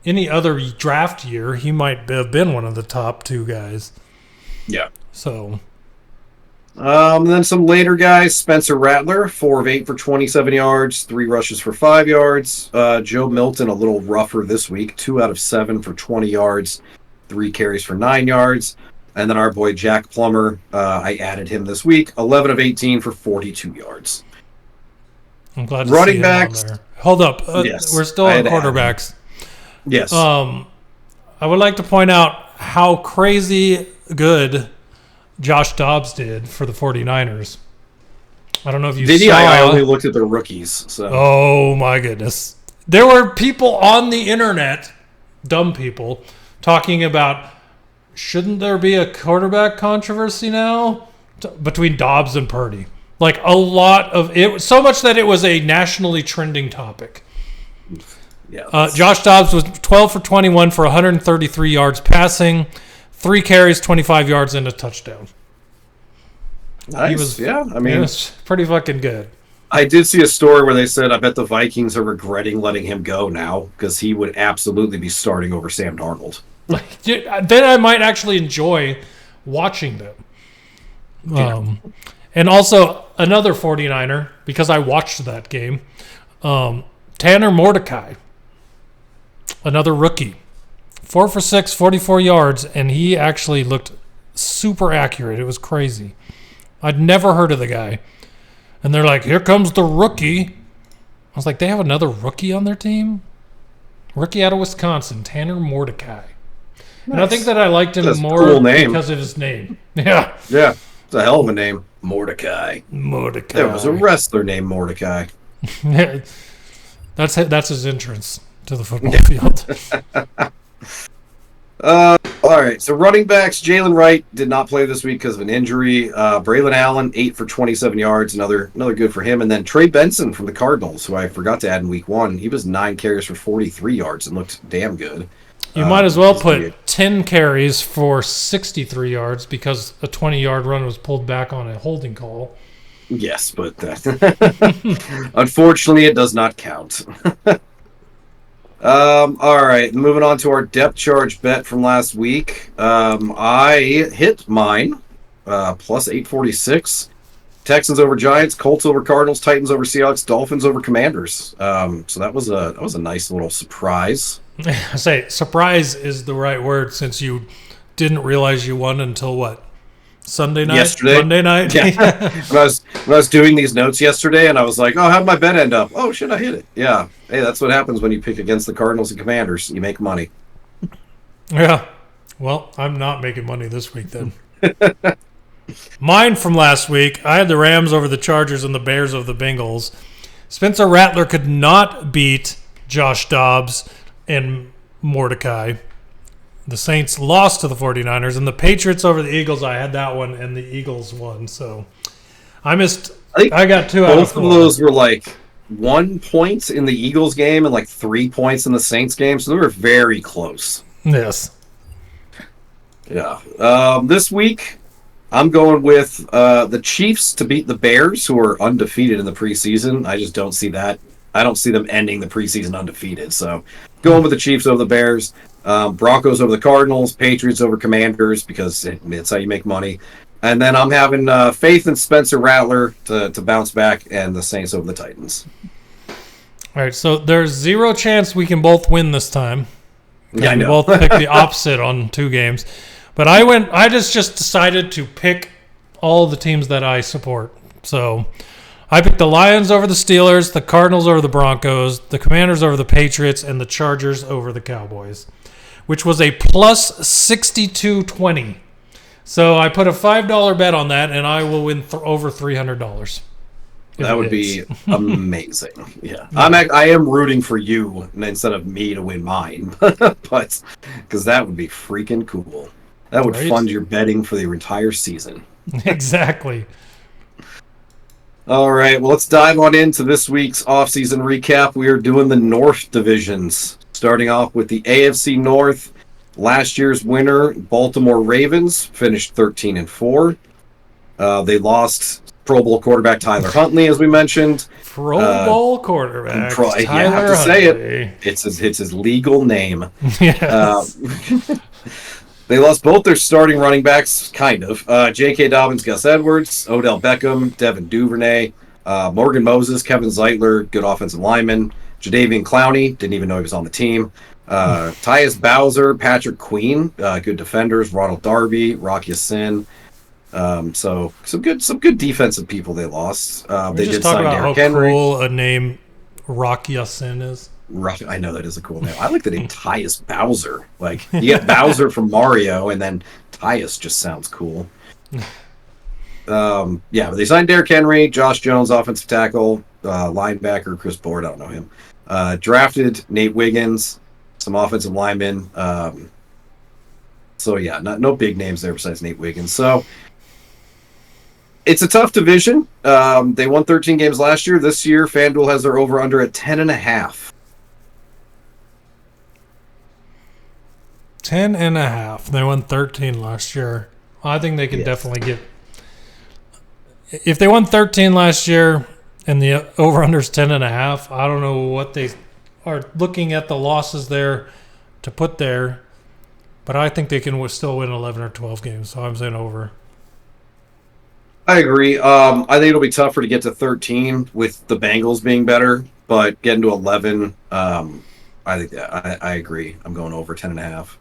[SPEAKER 1] Any other draft year, he might have been one of the top 2 guys.
[SPEAKER 2] Yeah.
[SPEAKER 1] So,
[SPEAKER 2] then some later guys. Spencer Rattler, 4 of 8 for 27 yards, 3 rushes for 5 yards. Joe Milton, a little rougher this week, 2 out of 7 for 20 yards, 3 carries for 9 yards. And then our boy Jack Plummer, I added him this week, 11 of 18 for 42 yards.
[SPEAKER 1] I'm glad to
[SPEAKER 2] running
[SPEAKER 1] see
[SPEAKER 2] backs.
[SPEAKER 1] him on there. Hold up,
[SPEAKER 2] yes,
[SPEAKER 1] we're still on quarterbacks.
[SPEAKER 2] Yes.
[SPEAKER 1] I would like to point out how crazy good Josh Dobbs did for the 49ers. I don't know if you saw.
[SPEAKER 2] I only looked at the rookies. So.
[SPEAKER 1] Oh, my goodness. There were people on the internet, dumb people, talking about, shouldn't there be a quarterback controversy now between Dobbs and Purdy? Like a lot of it, so much that it was a nationally trending topic. Yeah. Josh Dobbs was 12 for 21 for 133 yards passing, 3 carries, 25 yards, and a touchdown.
[SPEAKER 2] Nice. He was
[SPEAKER 1] pretty fucking good.
[SPEAKER 2] I did see a story where they said, I bet the Vikings are regretting letting him go now because he would absolutely be starting over Sam Darnold.
[SPEAKER 1] Then I might actually enjoy watching them.
[SPEAKER 2] Yeah.
[SPEAKER 1] And also another 49er, because I watched that game, Tanner Mordecai, another rookie. 4 for 6, 44 yards, and he actually looked super accurate. It was crazy. I'd never heard of the guy. And they're like, here comes the rookie. I was like, they have another rookie on their team? Rookie out of Wisconsin, Tanner Mordecai. Nice. And I think that I liked him more because of his name. Yeah.
[SPEAKER 2] Yeah. It's a hell of a name. Mordecai. There was a wrestler named Mordecai.
[SPEAKER 1] That's his entrance to the football field.
[SPEAKER 2] All right, so running backs, Jalen Wright did not play this week because of an injury. Braylon Allen, 8 for 27 yards, another good for him. And then Trey Benson from the Cardinals, who I forgot to add in week 1. He was 9 carries for 43 yards and looked damn good.
[SPEAKER 1] You might as well put 10 carries for 63 yards because a 20-yard run was pulled back on a holding call.
[SPEAKER 2] Yes, but unfortunately it does not count. All right, moving on to our depth charge bet from last week. I hit mine, plus 846. Texans over Giants, Colts over Cardinals, Titans over Seahawks, Dolphins over Commanders. So that was a nice little surprise.
[SPEAKER 1] I say surprise is the right word since you didn't realize you won until what? Sunday night?
[SPEAKER 2] Yesterday.
[SPEAKER 1] Monday night?
[SPEAKER 2] Yeah. when I was doing these notes yesterday, and I was like, oh, how'd my bet end up? Oh, shit, I hit it. Yeah. Hey, that's what happens when you pick against the Cardinals and Commanders. You make money.
[SPEAKER 1] Yeah. Well, I'm not making money this week then. Mine from last week, I had the Rams over the Chargers and the Bears over the Bengals. Spencer Rattler could not beat Josh Dobbs and Mordecai. The Saints lost to the 49ers, and the Patriots over the Eagles, I had that one, and the Eagles won. So I missed. I got 2 out of 4.
[SPEAKER 2] Both of those were like 1 point in the Eagles game and like 3 points in the Saints game, so they were very close.
[SPEAKER 1] Yes.
[SPEAKER 2] Yeah. This week, I'm going with the Chiefs to beat the Bears, who are undefeated in the preseason. I just don't see that. I don't see them ending the preseason undefeated. So going with the Chiefs over the Bears. Broncos over the Cardinals, Patriots over Commanders, because it's how you make money. And then I'm having faith in Spencer Rattler to bounce back, and the Saints over the Titans.
[SPEAKER 1] All right, so there's 0 chance we can both win this time.
[SPEAKER 2] Yeah, I
[SPEAKER 1] we
[SPEAKER 2] know.
[SPEAKER 1] both picked the opposite on 2 games. But I just decided to pick all the teams that I support. So I picked the Lions over the Steelers, the Cardinals over the Broncos, the Commanders over the Patriots, and the Chargers over the Cowboys, which was a plus 62.20. So I put a $5 bet on that, and I will win over $300.
[SPEAKER 2] That would be amazing. Yeah, I am rooting for you instead of me to win mine, but because that would be freaking cool. That would fund your betting for the entire season.
[SPEAKER 1] Exactly.
[SPEAKER 2] All right, well, let's dive on into this week's offseason recap. We are doing the North divisions, starting off with the AFC North. Last year's winner, Baltimore Ravens, finished 13-4. They lost Pro Bowl quarterback Tyler Huntley, as we mentioned.
[SPEAKER 1] Pro Bowl quarterback.
[SPEAKER 2] Tyler you have to say it. It's his legal name.
[SPEAKER 1] Yes.
[SPEAKER 2] They lost both their starting running backs, kind of. J.K. Dobbins, Gus Edwards, Odell Beckham, Devin Duvernay, Morgan Moses, Kevin Zeitler, good offensive lineman. Jadeveon Clowney, didn't even know he was on the team. Tyus Bowser, Patrick Queen, good defenders. Ronald Darby, Rock Ya-Sin. So some good defensive people they lost. They did sign Derrick Henry.
[SPEAKER 1] How cool a name Rock Ya-Sin is.
[SPEAKER 2] I know that is a cool name. I like the name Tyus Bowser. Like, you get Bowser from Mario, and then Tyus just sounds cool. But they signed Derrick Henry, Josh Jones, offensive tackle, linebacker, Chris Board, I don't know him. Drafted Nate Wiggins, some offensive linemen. No big names there besides Nate Wiggins. So it's a tough division. They won 13 games last year. This year, FanDuel has their over-under at 10.5.
[SPEAKER 1] 10.5. They won 13 last year. I think they can definitely get. If they won 13 last year and the over/under is 10.5, I don't know what they are looking at the losses there to put there, but I think they can still win 11 or 12 games. So I'm saying over.
[SPEAKER 2] I agree. I think it'll be tougher to get to 13 with the Bengals being better, but getting to 11, I think that I agree. I'm going over 10.5.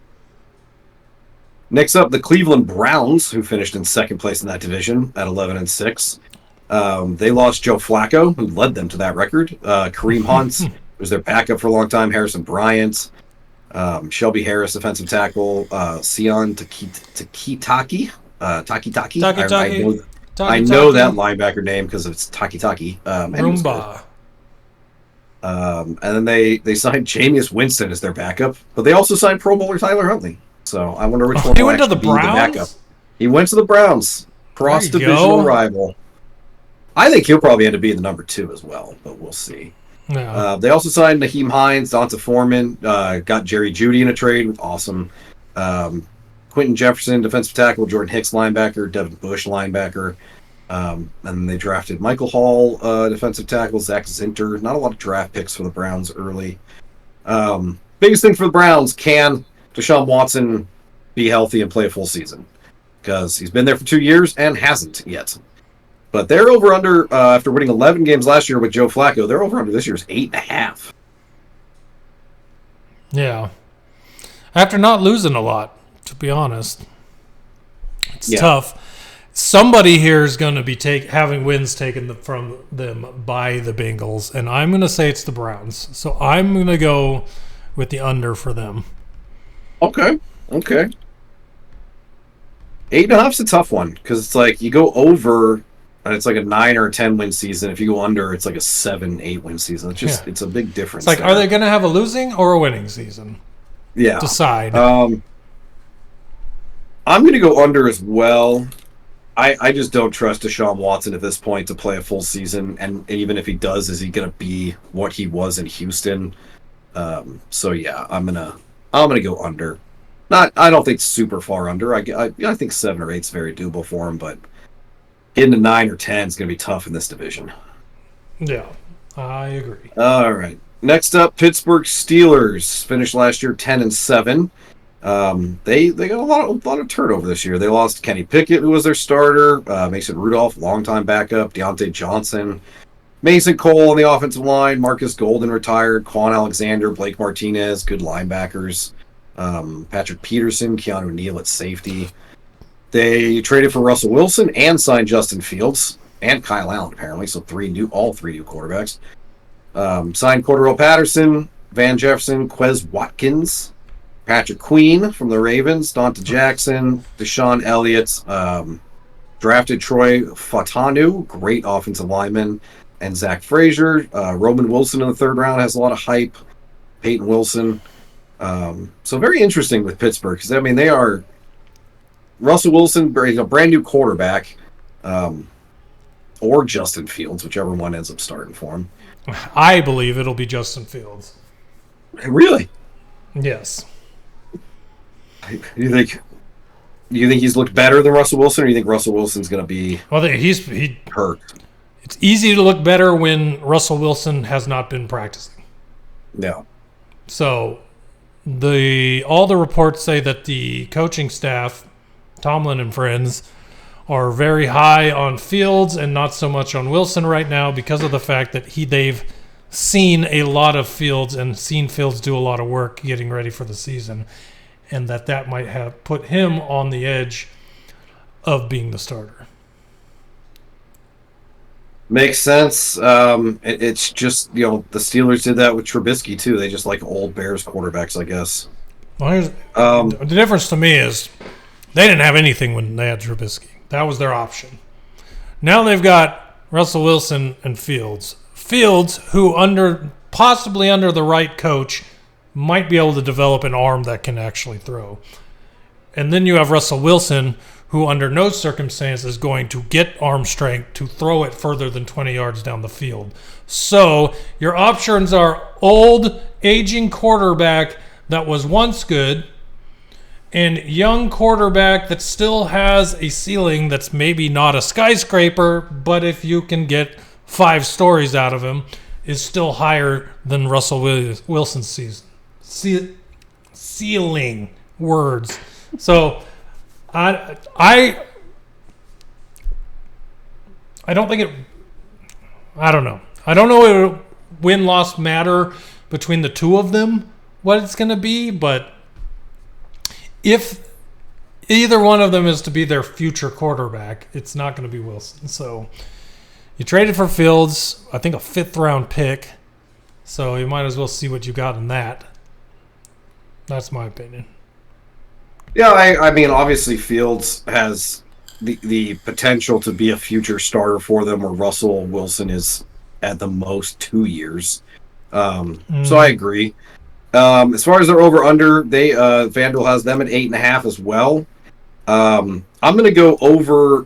[SPEAKER 2] Next up, the Cleveland Browns, who finished in second place in that division at 11-6. They lost Joe Flacco, who led them to that record. Kareem Hunt was their backup for a long time. Harrison Bryant, Shelby Harris, defensive tackle. Sion Takitaki. I know that linebacker name because it's Taki.
[SPEAKER 1] Roomba.
[SPEAKER 2] And then they signed Jameis Winston as their backup, but they also signed Pro Bowler Tyler Huntley. So I wonder which one
[SPEAKER 1] he
[SPEAKER 2] will
[SPEAKER 1] went to the
[SPEAKER 2] actually be the
[SPEAKER 1] Browns?
[SPEAKER 2] backup. He went to the Browns, cross-divisional rival. I think he'll probably end up being the number 2 as well, but we'll see.
[SPEAKER 1] No.
[SPEAKER 2] They also signed Naheem Hines, Donta Foreman, got Jerry Jeudy in a trade with awesome. Quentin Jefferson, defensive tackle, Jordan Hicks, linebacker, Devin Bush, linebacker. And then they drafted Michael Hall, defensive tackle, Zach Zinter. Not a lot of draft picks for the Browns early. Biggest thing for the Browns, can Deshaun Watson be healthy and play a full season? Because he's been there for 2 years and hasn't yet. But they're over under, after winning 11 games last year with Joe Flacco, they're over under this year's 8.5.
[SPEAKER 1] Yeah. After not losing a lot, to be honest. It's tough. somebody here is going to be having wins taken from them by the Bengals, and I'm going to say it's the Browns. So I'm going to go with the under for them.
[SPEAKER 2] Okay. 8.5's a tough one because it's like you go over and it's like a 9 or a 10 win season. If you go under, it's like a 7-8 win season. It's just it's a big difference.
[SPEAKER 1] It's like, are they going to have a losing or a winning season?
[SPEAKER 2] Yeah.
[SPEAKER 1] Decide.
[SPEAKER 2] I'm going to go under as well. I just don't trust Deshaun Watson at this point to play a full season, and even if he does, is he going to be what he was in Houston? So yeah, I'm gonna go under. I don't think super far under. I think 7 or 8 is very doable for him, but getting to 9 or 10 is going to be tough in this division.
[SPEAKER 1] Yeah, I agree.
[SPEAKER 2] All right. Next up, Pittsburgh Steelers finished last year 10-7. They got a lot of turnover this year. They lost Kenny Pickett, who was their starter, Mason Rudolph, longtime backup, Deontay Johnson, Mason Cole on the offensive line, Marcus Golden retired, Quan Alexander, Blake Martinez, good linebackers, Patrick Peterson, Keanu Neal at safety. They traded for Russell Wilson and signed Justin Fields and Kyle Allen apparently, so all three new quarterbacks. Signed Cordero Patterson, Van Jefferson, Quez Watkins, Patrick Queen from the Ravens, Donta Jackson, Deshaun Elliott, drafted Troy Fautanu, great offensive lineman, and Zach Frazier. Roman Wilson in the third round has a lot of hype. Peyton Wilson. So very interesting with Pittsburgh because, I mean, they are Russell Wilson, a brand new quarterback, or Justin Fields, whichever one ends up starting for him.
[SPEAKER 1] I believe it'll be Justin Fields.
[SPEAKER 2] Really?
[SPEAKER 1] Yes.
[SPEAKER 2] You think he's looked better than Russell Wilson, or you think Russell Wilson's going to be
[SPEAKER 1] he's
[SPEAKER 2] hurt?
[SPEAKER 1] It's easy to look better when Russell Wilson has not been practicing.
[SPEAKER 2] Yeah.
[SPEAKER 1] So all the reports say that the coaching staff, Tomlin and friends, are very high on Fields and not so much on Wilson right now because of the fact that they've seen a lot of Fields and seen Fields do a lot of work getting ready for the season, and that might have put him on the edge of being the starter.
[SPEAKER 2] Makes sense. It's just, the Steelers did that with Trubisky too. They just like old Bears quarterbacks, I guess.
[SPEAKER 1] Well, the difference to me is they didn't have anything when they had Trubisky. That was their option. Now they've got Russell Wilson and Fields. Fields, who possibly under the right coach, might be able to develop an arm that can actually throw. And then you have Russell Wilson, who under no circumstance is going to get arm strength to throw it further than 20 yards down the field. So your options are old, aging quarterback that was once good, and young quarterback that still has a ceiling that's maybe not a skyscraper, but if you can get 5 stories out of him, is still higher than Russell Wilson's season. Ceiling words. So I don't think it. I don't know. I don't know if win-loss matter between the two of them, what it's going to be, but if either one of them is to be their future quarterback, it's not going to be Wilson. So you traded for Fields, I think a 5th-round pick, so you might as well see what you got in that. That's my opinion.
[SPEAKER 2] Yeah, I mean, obviously Fields has the potential to be a future starter for them, where Russell Wilson is at the most 2 years. So I agree. As far as their over-under, FanDuel has them at 8.5 as well. I'm going to go over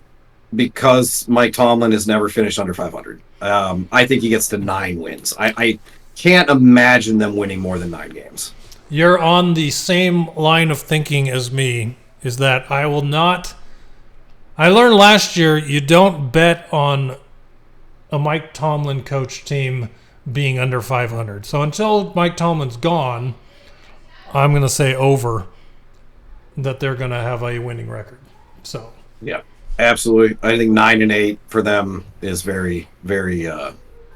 [SPEAKER 2] because Mike Tomlin has never finished under 500. I think he gets to 9 wins. I can't imagine them winning more than 9 games.
[SPEAKER 1] You're on the same line of thinking as me, is that I will not... I learned last year you don't bet on a Mike Tomlin coach team being under 500. So until Mike Tomlin's gone, I'm going to say over that they're going to have a winning record. So
[SPEAKER 2] yeah, absolutely. I think 9-8 for them is very, very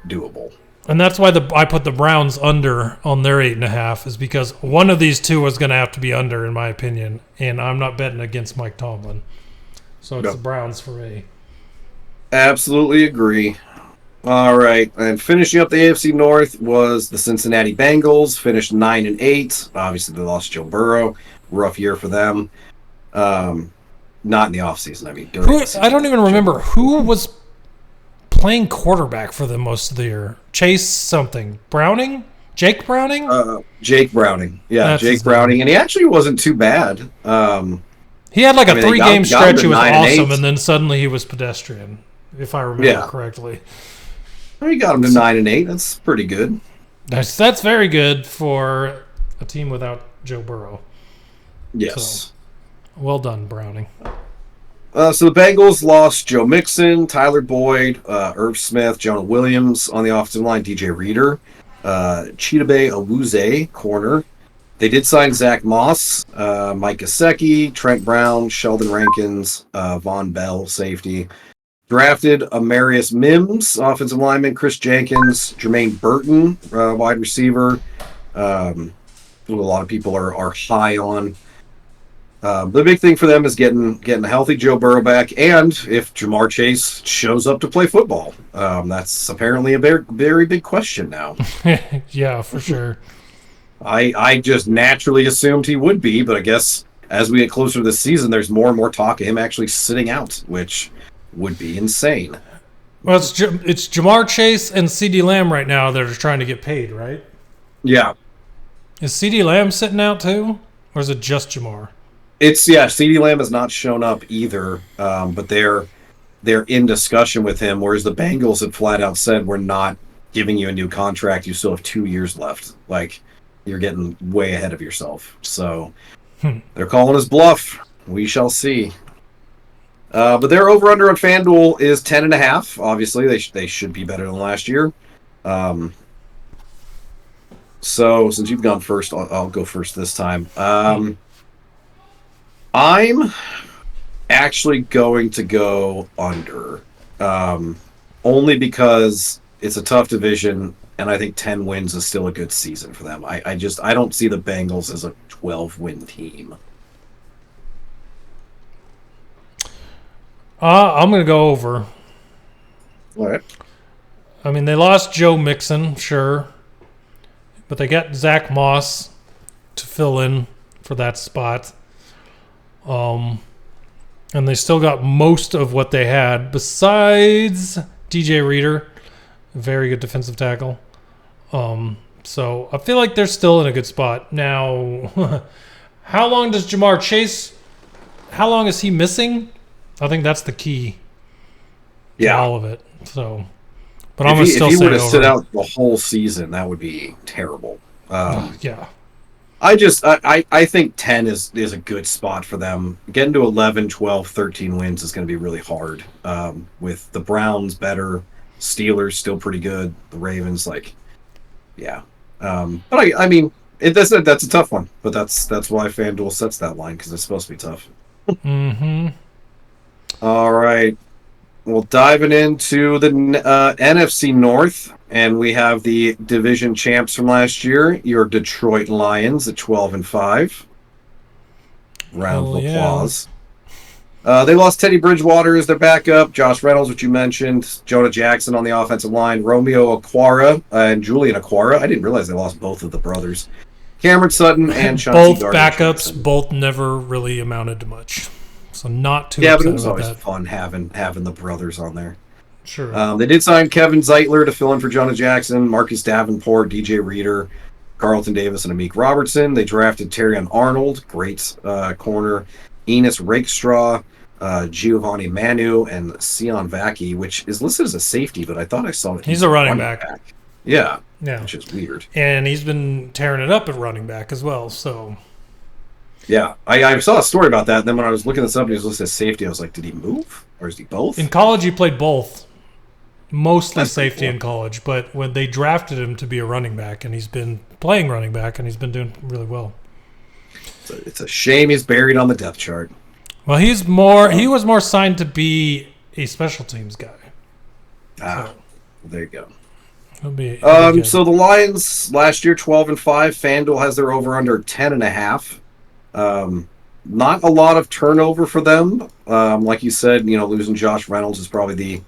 [SPEAKER 2] doable.
[SPEAKER 1] And that's why I put the Browns under on their 8.5, is because one of these two is going to have to be under, in my opinion, and I'm not betting against Mike Tomlin. So it's the Browns for me.
[SPEAKER 2] Absolutely agree. All right, and finishing up the AFC North was the Cincinnati Bengals, finished 9-8. Obviously, they lost Joe Burrow. Rough year for them. Not in the offseason. I mean, during the season.
[SPEAKER 1] I don't even remember who was playing quarterback for them most of the year. Chase something. Browning? Jake Browning?
[SPEAKER 2] Jake Browning. Yeah, that's Jake Browning. And he actually wasn't too bad.
[SPEAKER 1] He had like a 3-game stretch. He was awesome, and then suddenly he was pedestrian, if I remember correctly.
[SPEAKER 2] We got him to 9-8. That's pretty good.
[SPEAKER 1] That's very good for a team without Joe Burrow.
[SPEAKER 2] Yes.
[SPEAKER 1] So, well done, Browning.
[SPEAKER 2] So the Bengals lost Joe Mixon, Tyler Boyd, Irv Smith, Jonah Williams on the offensive line, DJ Reader, Chidobe Awuzie, corner. They did sign Zach Moss, Mike Gesicki, Trent Brown, Sheldon Rankins, Von Bell, safety. Drafted Amarius Mims, offensive lineman, Chris Jenkins, Jermaine Burton, wide receiver. A lot of people are high on. The big thing for them is getting a healthy Joe Burrow back, and if Jamar Chase shows up to play football. That's apparently a very, very big question now.
[SPEAKER 1] Yeah, for sure.
[SPEAKER 2] I just naturally assumed he would be, but I guess as we get closer to the season, there's more and more talk of him actually sitting out, which would be insane.
[SPEAKER 1] Well, it's Jamar Chase and CeeDee Lamb right now that are trying to get paid, right?
[SPEAKER 2] Yeah.
[SPEAKER 1] Is CeeDee Lamb sitting out too, or is it just Jamar?
[SPEAKER 2] CeeDee Lamb has not shown up either, but they're in discussion with him, whereas the Bengals have flat out said, we're not giving you a new contract. You still have 2 years left. Like, you're getting way ahead of yourself. So they're calling his bluff. We shall see. But their over-under on FanDuel is 10.5. Obviously, they should be better than last year. So since you've gone first, I'll go first this time. I'm actually going to go under, only because it's a tough division, and I think 10 wins is still a good season for them. I don't see the Bengals as a 12-win team.
[SPEAKER 1] I'm going to go over.
[SPEAKER 2] All right.
[SPEAKER 1] I mean, they lost Joe Mixon, sure, but they got Zach Moss to fill in for that spot. And they still got most of what they had besides DJ Reader, a very good defensive tackle. So I feel like they're still in a good spot. Now, how long is he missing? I think that's the key to all of it. So, but I'm going to still say over. If he were to
[SPEAKER 2] sit out the whole season, that would be terrible.
[SPEAKER 1] Yeah.
[SPEAKER 2] I think 10 is a good spot for them. Getting to 11, 12, 13 wins is going to be really hard. With the Browns better, Steelers still pretty good, the Ravens But I mean, that's a tough one. But that's why FanDuel sets that line, because it's supposed to be tough.
[SPEAKER 1] Mm-hmm.
[SPEAKER 2] All right. Well, diving into the NFC North, and we have the division champs from last year, your Detroit Lions at 12-5. Round of applause. They lost Teddy Bridgewater as their backup, Josh Reynolds, which you mentioned, Jonah Jackson on the offensive line, Romeo Okwara and Julian Okwara. I didn't realize they lost both of the brothers. Cameron Sutton and Chauncey
[SPEAKER 1] Both backups, both never really amounted to much. So not too
[SPEAKER 2] but it was always fun having the brothers on there.
[SPEAKER 1] Sure.
[SPEAKER 2] They did sign Kevin Zeitler to fill in for Jonah Jackson, Marcus Davenport, DJ Reader, Carlton Davis, and Amik Robertson. They drafted Terrion Arnold, great corner, Enos Rakestraw, Giovanni Manu, and Sion Vaki, which is listed as a safety, but I thought I saw that
[SPEAKER 1] he's a running back.
[SPEAKER 2] Yeah, which is weird.
[SPEAKER 1] And he's been tearing it up at running back as well, so...
[SPEAKER 2] Yeah, I saw a story about that, and then when I was looking this up and he was listed as safety, I was like, did he move? Or is he both?
[SPEAKER 1] In college, he played both. Mostly safety in college, but when they drafted him to be a running back, and he's been playing running back, and he's been doing really well.
[SPEAKER 2] It's a shame he's buried on the depth chart.
[SPEAKER 1] Well, he was more signed to be a special teams guy.
[SPEAKER 2] There you go.
[SPEAKER 1] So
[SPEAKER 2] the Lions last year 12-5. FanDuel has their over under 10.5. Not a lot of turnover for them. Like you said, losing Josh Reynolds is probably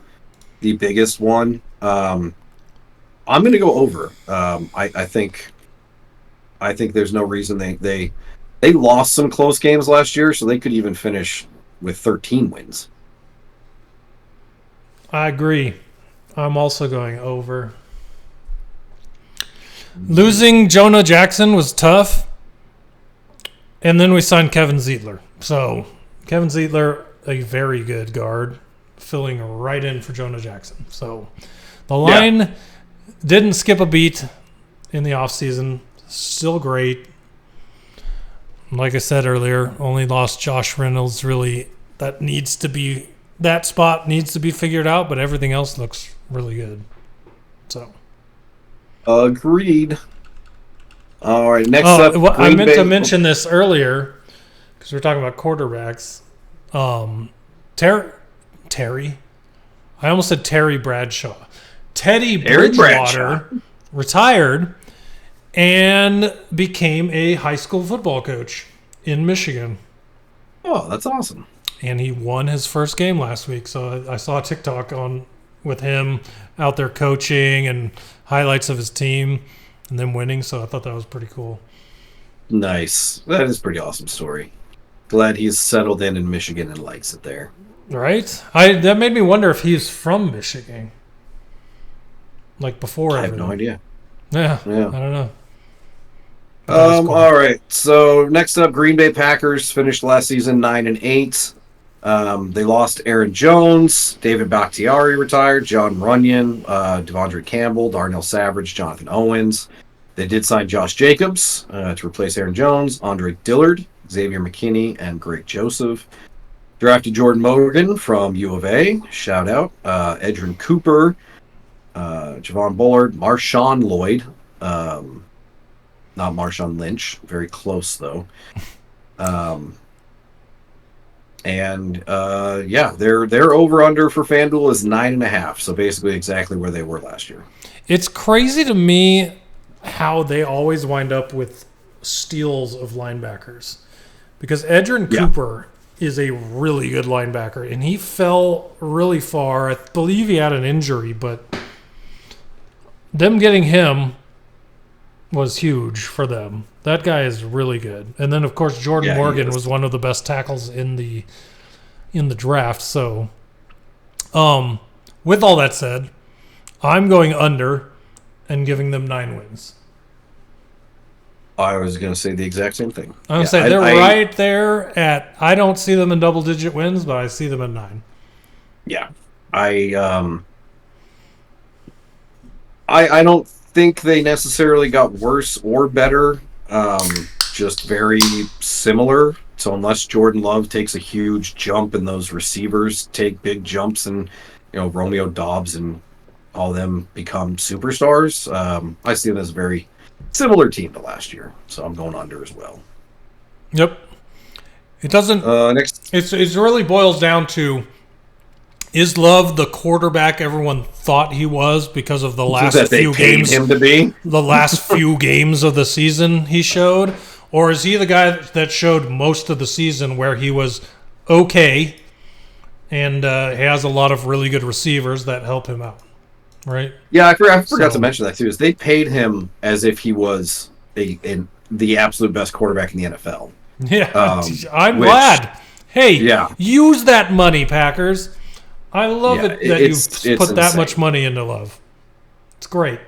[SPEAKER 2] the biggest one. I'm going to go over. I think there's no reason they lost some close games last year, so they could even finish with 13 wins.
[SPEAKER 1] I agree. I'm also going over. Losing Jonah Jackson was tough. And then we signed Kevin Zeitler. So, Kevin Zeitler, a very good guard, filling right in for Jonah Jackson. So, the line didn't skip a beat in the offseason. Still great. Like I said earlier, only lost Josh Reynolds. Really, that spot needs to be figured out, but everything else looks really good. So,
[SPEAKER 2] agreed. All right, next up.
[SPEAKER 1] I meant to mention this earlier because we're talking about quarterbacks. Terry. I almost said Terry Bradshaw. Teddy Bridgewater retired and became a high school football coach in Michigan.
[SPEAKER 2] Oh, that's awesome.
[SPEAKER 1] And he won his first game last week. So I saw a TikTok with him out there coaching and highlights of his team and them winning. So I thought that was pretty cool.
[SPEAKER 2] Nice. That is a pretty awesome story. Glad he's settled in Michigan and likes it there.
[SPEAKER 1] Right? That made me wonder if he's from Michigan. Like before.
[SPEAKER 2] I have no idea.
[SPEAKER 1] Yeah. I don't know.
[SPEAKER 2] Cool. All right. So next up, Green Bay Packers finished last season 9-8. They lost Aaron Jones, David Bakhtiari retired, John Runyon, Devondre Campbell, Darnell Savage, Jonathan Owens. They did sign Josh Jacobs to replace Aaron Jones, Andre Dillard, Xavier McKinney, and Greg Joseph. Drafted Jordan Morgan from U of A. Shout out. Edrin Cooper, Javon Bullard, Marshawn Lloyd. Not Marshawn Lynch. Very close, though. Their over-under for FanDuel is 9.5, so basically exactly where they were last year.
[SPEAKER 1] It's crazy to me how they always wind up with steals of linebackers. Because Edrin Cooper is a really good linebacker, and he fell really far. I believe he had an injury, but them getting him was huge for them. That guy is really good. And then, of course, Jordan Morgan was one of the best tackles in the draft. So, with all that said, I'm going under and giving them 9 wins.
[SPEAKER 2] I was going to say the exact same thing.
[SPEAKER 1] I'm going to say they're right there at. I don't see them in double-digit wins, but I see them at 9.
[SPEAKER 2] Yeah, I don't think they necessarily got worse or better. Just very similar. So unless Jordan Love takes a huge jump and those receivers take big jumps and Romeo Doubs and all them become superstars, I see them as a very similar team to last year. So I'm going under as well.
[SPEAKER 1] Yep. It doesn't.
[SPEAKER 2] Next,
[SPEAKER 1] it really boils down to: is Love the quarterback everyone thought he was because of the last few games?
[SPEAKER 2] Him to be
[SPEAKER 1] the last few games of the season he showed, or is he the guy that showed most of the season where he was okay, and he has a lot of really good receivers that help him out, right?
[SPEAKER 2] Yeah, I forgot to mention that too. Is they paid him as if he was the absolute best quarterback in the NFL.
[SPEAKER 1] Yeah, I'm glad. Hey, use that money, Packers. I love it that you put that much money into Love. It's great.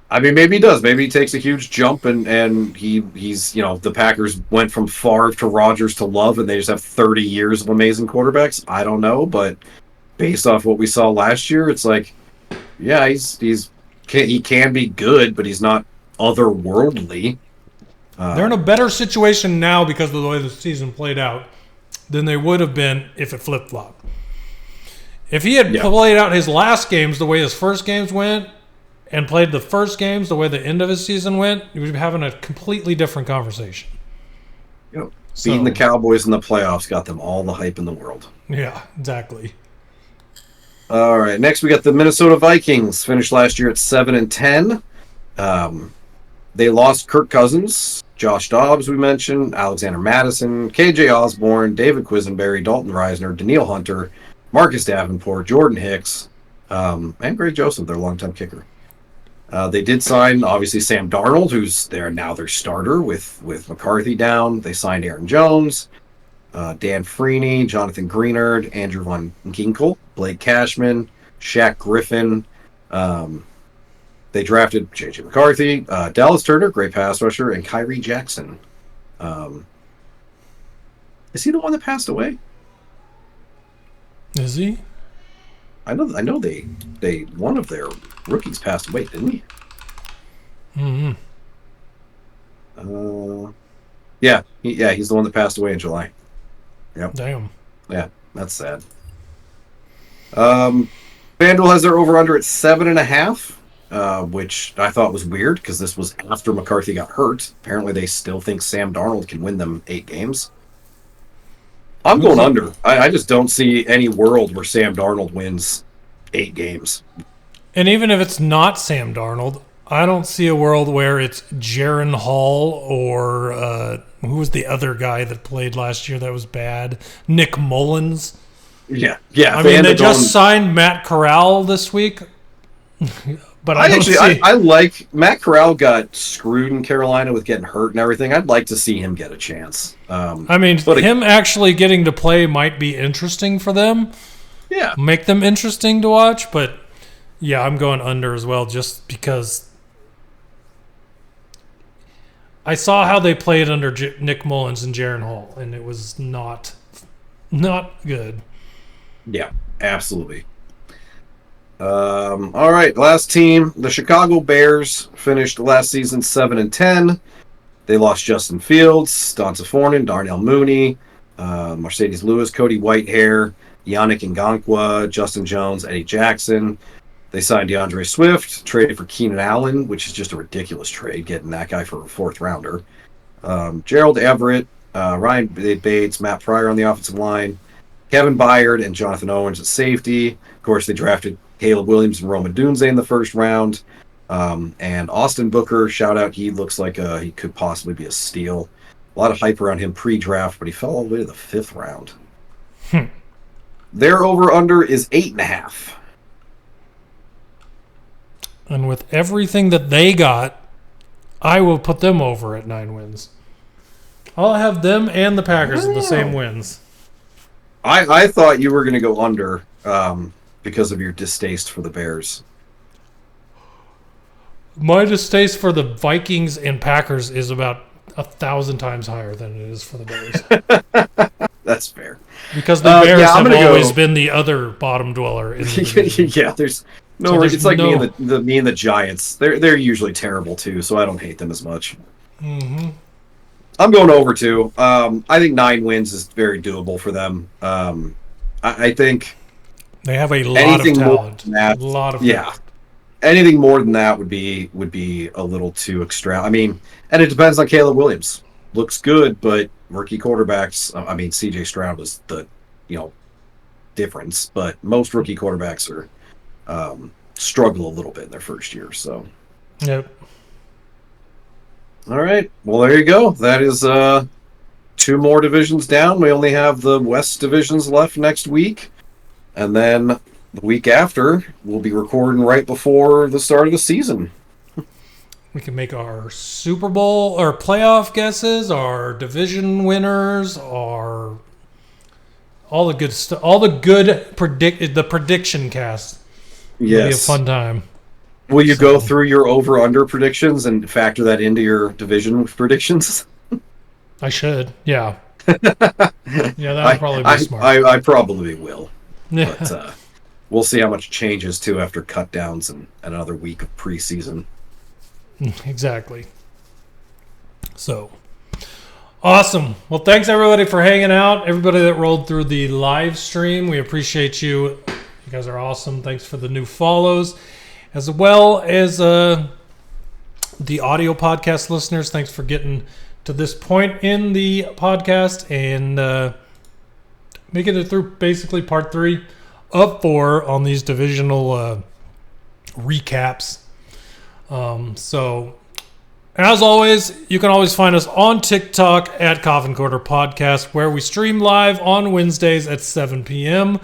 [SPEAKER 2] I mean, maybe he does. Maybe he takes a huge jump, and he's the Packers went from Favre to Rodgers to Love, and they just have 30 years of amazing quarterbacks. I don't know, but based off what we saw last year, it's like, yeah, he can be good, but he's not otherworldly.
[SPEAKER 1] They're in a better situation now because of the way the season played out than they would have been if it flip-flopped. If he had played out his last games the way his first games went and played the first games the way the end of his season went, he would be having a completely different conversation.
[SPEAKER 2] Yep. Beating the Cowboys in the playoffs got them all the hype in the world.
[SPEAKER 1] Yeah, exactly.
[SPEAKER 2] All right, next we got the Minnesota Vikings. Finished last year at 7-10. They lost Kirk Cousins, Josh Dobbs, we mentioned, Alexander Madison, KJ Osborne, David Quisenberry, Dalton Reisner, Daniil Hunter, Marcus Davenport, Jordan Hicks, and Greg Joseph, their longtime kicker. They did sign, obviously, Sam Darnold, who's now their starter with McCarthy down. They signed Aaron Jones, Dan Freeney, Jonathan Greenard, Andrew Von Ginkel, Blake Cashman, Shaq Griffin. They drafted J.J. McCarthy, Dallas Turner, great pass rusher, and Kyrie Jackson. Is he the one that passed away?
[SPEAKER 1] Is he?
[SPEAKER 2] I know they one of their rookies passed away, didn't he?
[SPEAKER 1] Mm-hmm.
[SPEAKER 2] He's the one that passed away in July. Yep.
[SPEAKER 1] Damn.
[SPEAKER 2] Yeah, that's sad. FanDuel has their over-under at 7.5, which I thought was weird because this was after McCarthy got hurt. Apparently, they still think Sam Darnold can win them 8 games. I'm going under. I just don't see any world where Sam Darnold wins 8 games.
[SPEAKER 1] And even if it's not Sam Darnold, I don't see a world where it's Jaron Hall or who was the other guy that played last year that was bad? Nick Mullins.
[SPEAKER 2] Yeah.
[SPEAKER 1] I mean, they just signed Matt Corral this week. But
[SPEAKER 2] I like Matt Corral got screwed in Carolina with getting hurt and everything. I'd like to see him get a chance.
[SPEAKER 1] Him actually getting to play might be interesting for them.
[SPEAKER 2] Yeah.
[SPEAKER 1] Make them interesting to watch, but yeah, I'm going under as well just because I saw how they played under Nick Mullins and Jaron Hall, and it was not good.
[SPEAKER 2] Yeah, absolutely. All right, last team, the Chicago Bears finished last season 7-10. They lost Justin Fields, Donta Foreman, Darnell Mooney, Mercedes Lewis, Cody Whitehair, Yannick Ngakoue, Justin Jones, Eddie Jackson. They signed DeAndre Swift, traded for Keenan Allen, which is just a ridiculous trade, getting that guy for a 4th rounder. Gerald Everett, Ryan Bates, Matt Pryor on the offensive line, Kevin Byard, and Jonathan Owens at safety. Of course, they drafted Caleb Williams and Roma Dunze in the 1st round. And Austin Booker, shout out, he looks like he could possibly be a steal. A lot of hype around him pre-draft, but he fell all the way to the 5th round. Their over-under is 8.5.
[SPEAKER 1] And with everything that they got, I will put them over at 9 wins. I'll have them and the Packers at the same wins.
[SPEAKER 2] I thought you were going to go under because of your distaste for the Bears.
[SPEAKER 1] My distaste for the Vikings and Packers is about 1,000 times higher than it is for the Bears.
[SPEAKER 2] That's fair.
[SPEAKER 1] Because the Bears have always been the other bottom dweller in the division.
[SPEAKER 2] Yeah, there's no. So it's like me and the Giants. They're usually terrible too, so I don't hate them as much.
[SPEAKER 1] Mm-hmm.
[SPEAKER 2] I'm going over 2. I think 9 wins is very doable for them. I think
[SPEAKER 1] they have a lot of talent.
[SPEAKER 2] Talent. Anything more than that would be a little too extra. I mean, and it depends on Caleb Williams. Looks good, but rookie quarterbacks. I mean, C.J. Stroud was the difference, but most rookie quarterbacks are struggle a little bit in their first year. So.
[SPEAKER 1] Yep.
[SPEAKER 2] All right. Well, there you go. That is 2 more divisions down. We only have the West divisions left next week. And then the week after, we'll be recording right before the start of the season.
[SPEAKER 1] We can make our Super Bowl or playoff guesses, our division winners, our all the good stuff, all the good prediction cast.
[SPEAKER 2] Yes.
[SPEAKER 1] It'll be a fun time.
[SPEAKER 2] Will you go through your over-under predictions and factor that into your division predictions?
[SPEAKER 1] I should, yeah. That would probably be smart.
[SPEAKER 2] I probably will.
[SPEAKER 1] Yeah.
[SPEAKER 2] But we'll see how much changes, too, after cut-downs and another week of preseason.
[SPEAKER 1] Exactly. So, awesome. Well, thanks, everybody, for hanging out. Everybody that rolled through the live stream, we appreciate you. You guys are awesome. Thanks for the new follows. As well as the audio podcast listeners, thanks for getting to this point in the podcast and making it through basically part 3 of 4 on these divisional recaps. So As always, you can always find us on TikTok at Coffin Corner Podcast, where we stream live on Wednesdays at 7 p.m.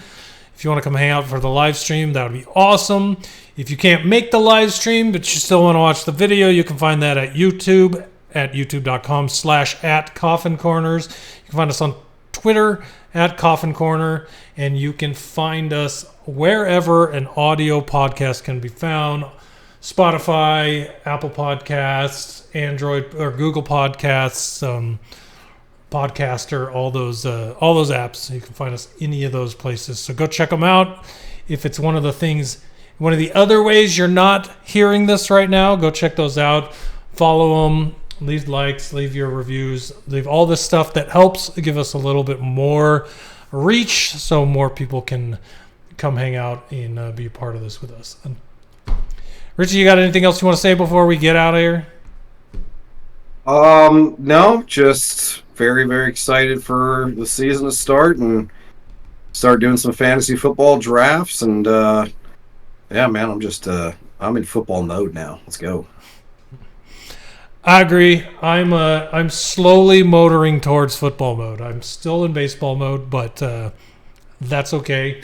[SPEAKER 1] If you want to come hang out for the live stream, that would be awesome. If you can't make the live stream, but you still want to watch the video, you can find that at YouTube at youtube.com/@CoffinCorners. You can find us on Twitter at Coffin Corner, and you can find us wherever an audio podcast can be found. Spotify, Apple Podcasts, Android or Google Podcasts, Podcaster, all those apps. You can find us any of those places. So go check them out. If it's one of the other ways you're not hearing this right now, go check those out. Follow them, leave likes, leave your reviews, leave all this stuff that helps give us a little bit more reach, so more people can come hang out and be a part of this with us. And Richie, you got anything else you want to say before we get out of here?
[SPEAKER 2] No, just very, very excited for the season to start and start doing some fantasy football drafts. And yeah, man, I'm in football mode now. Let's go.
[SPEAKER 1] I agree. I'm slowly motoring towards football mode. I'm still in baseball mode, but that's okay.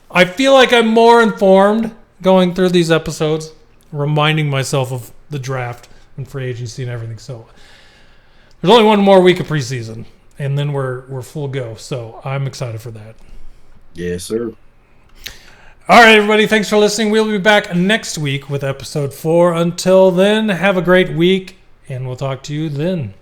[SPEAKER 1] I feel like I'm more informed going through these episodes, reminding myself of the draft and free agency and everything. So there's only one more week of preseason, and then we're full go. So I'm excited for that.
[SPEAKER 2] Yes, sir.
[SPEAKER 1] All right, everybody. Thanks for listening. We'll be back next week with episode 4. Until then, have a great week, and we'll talk to you then.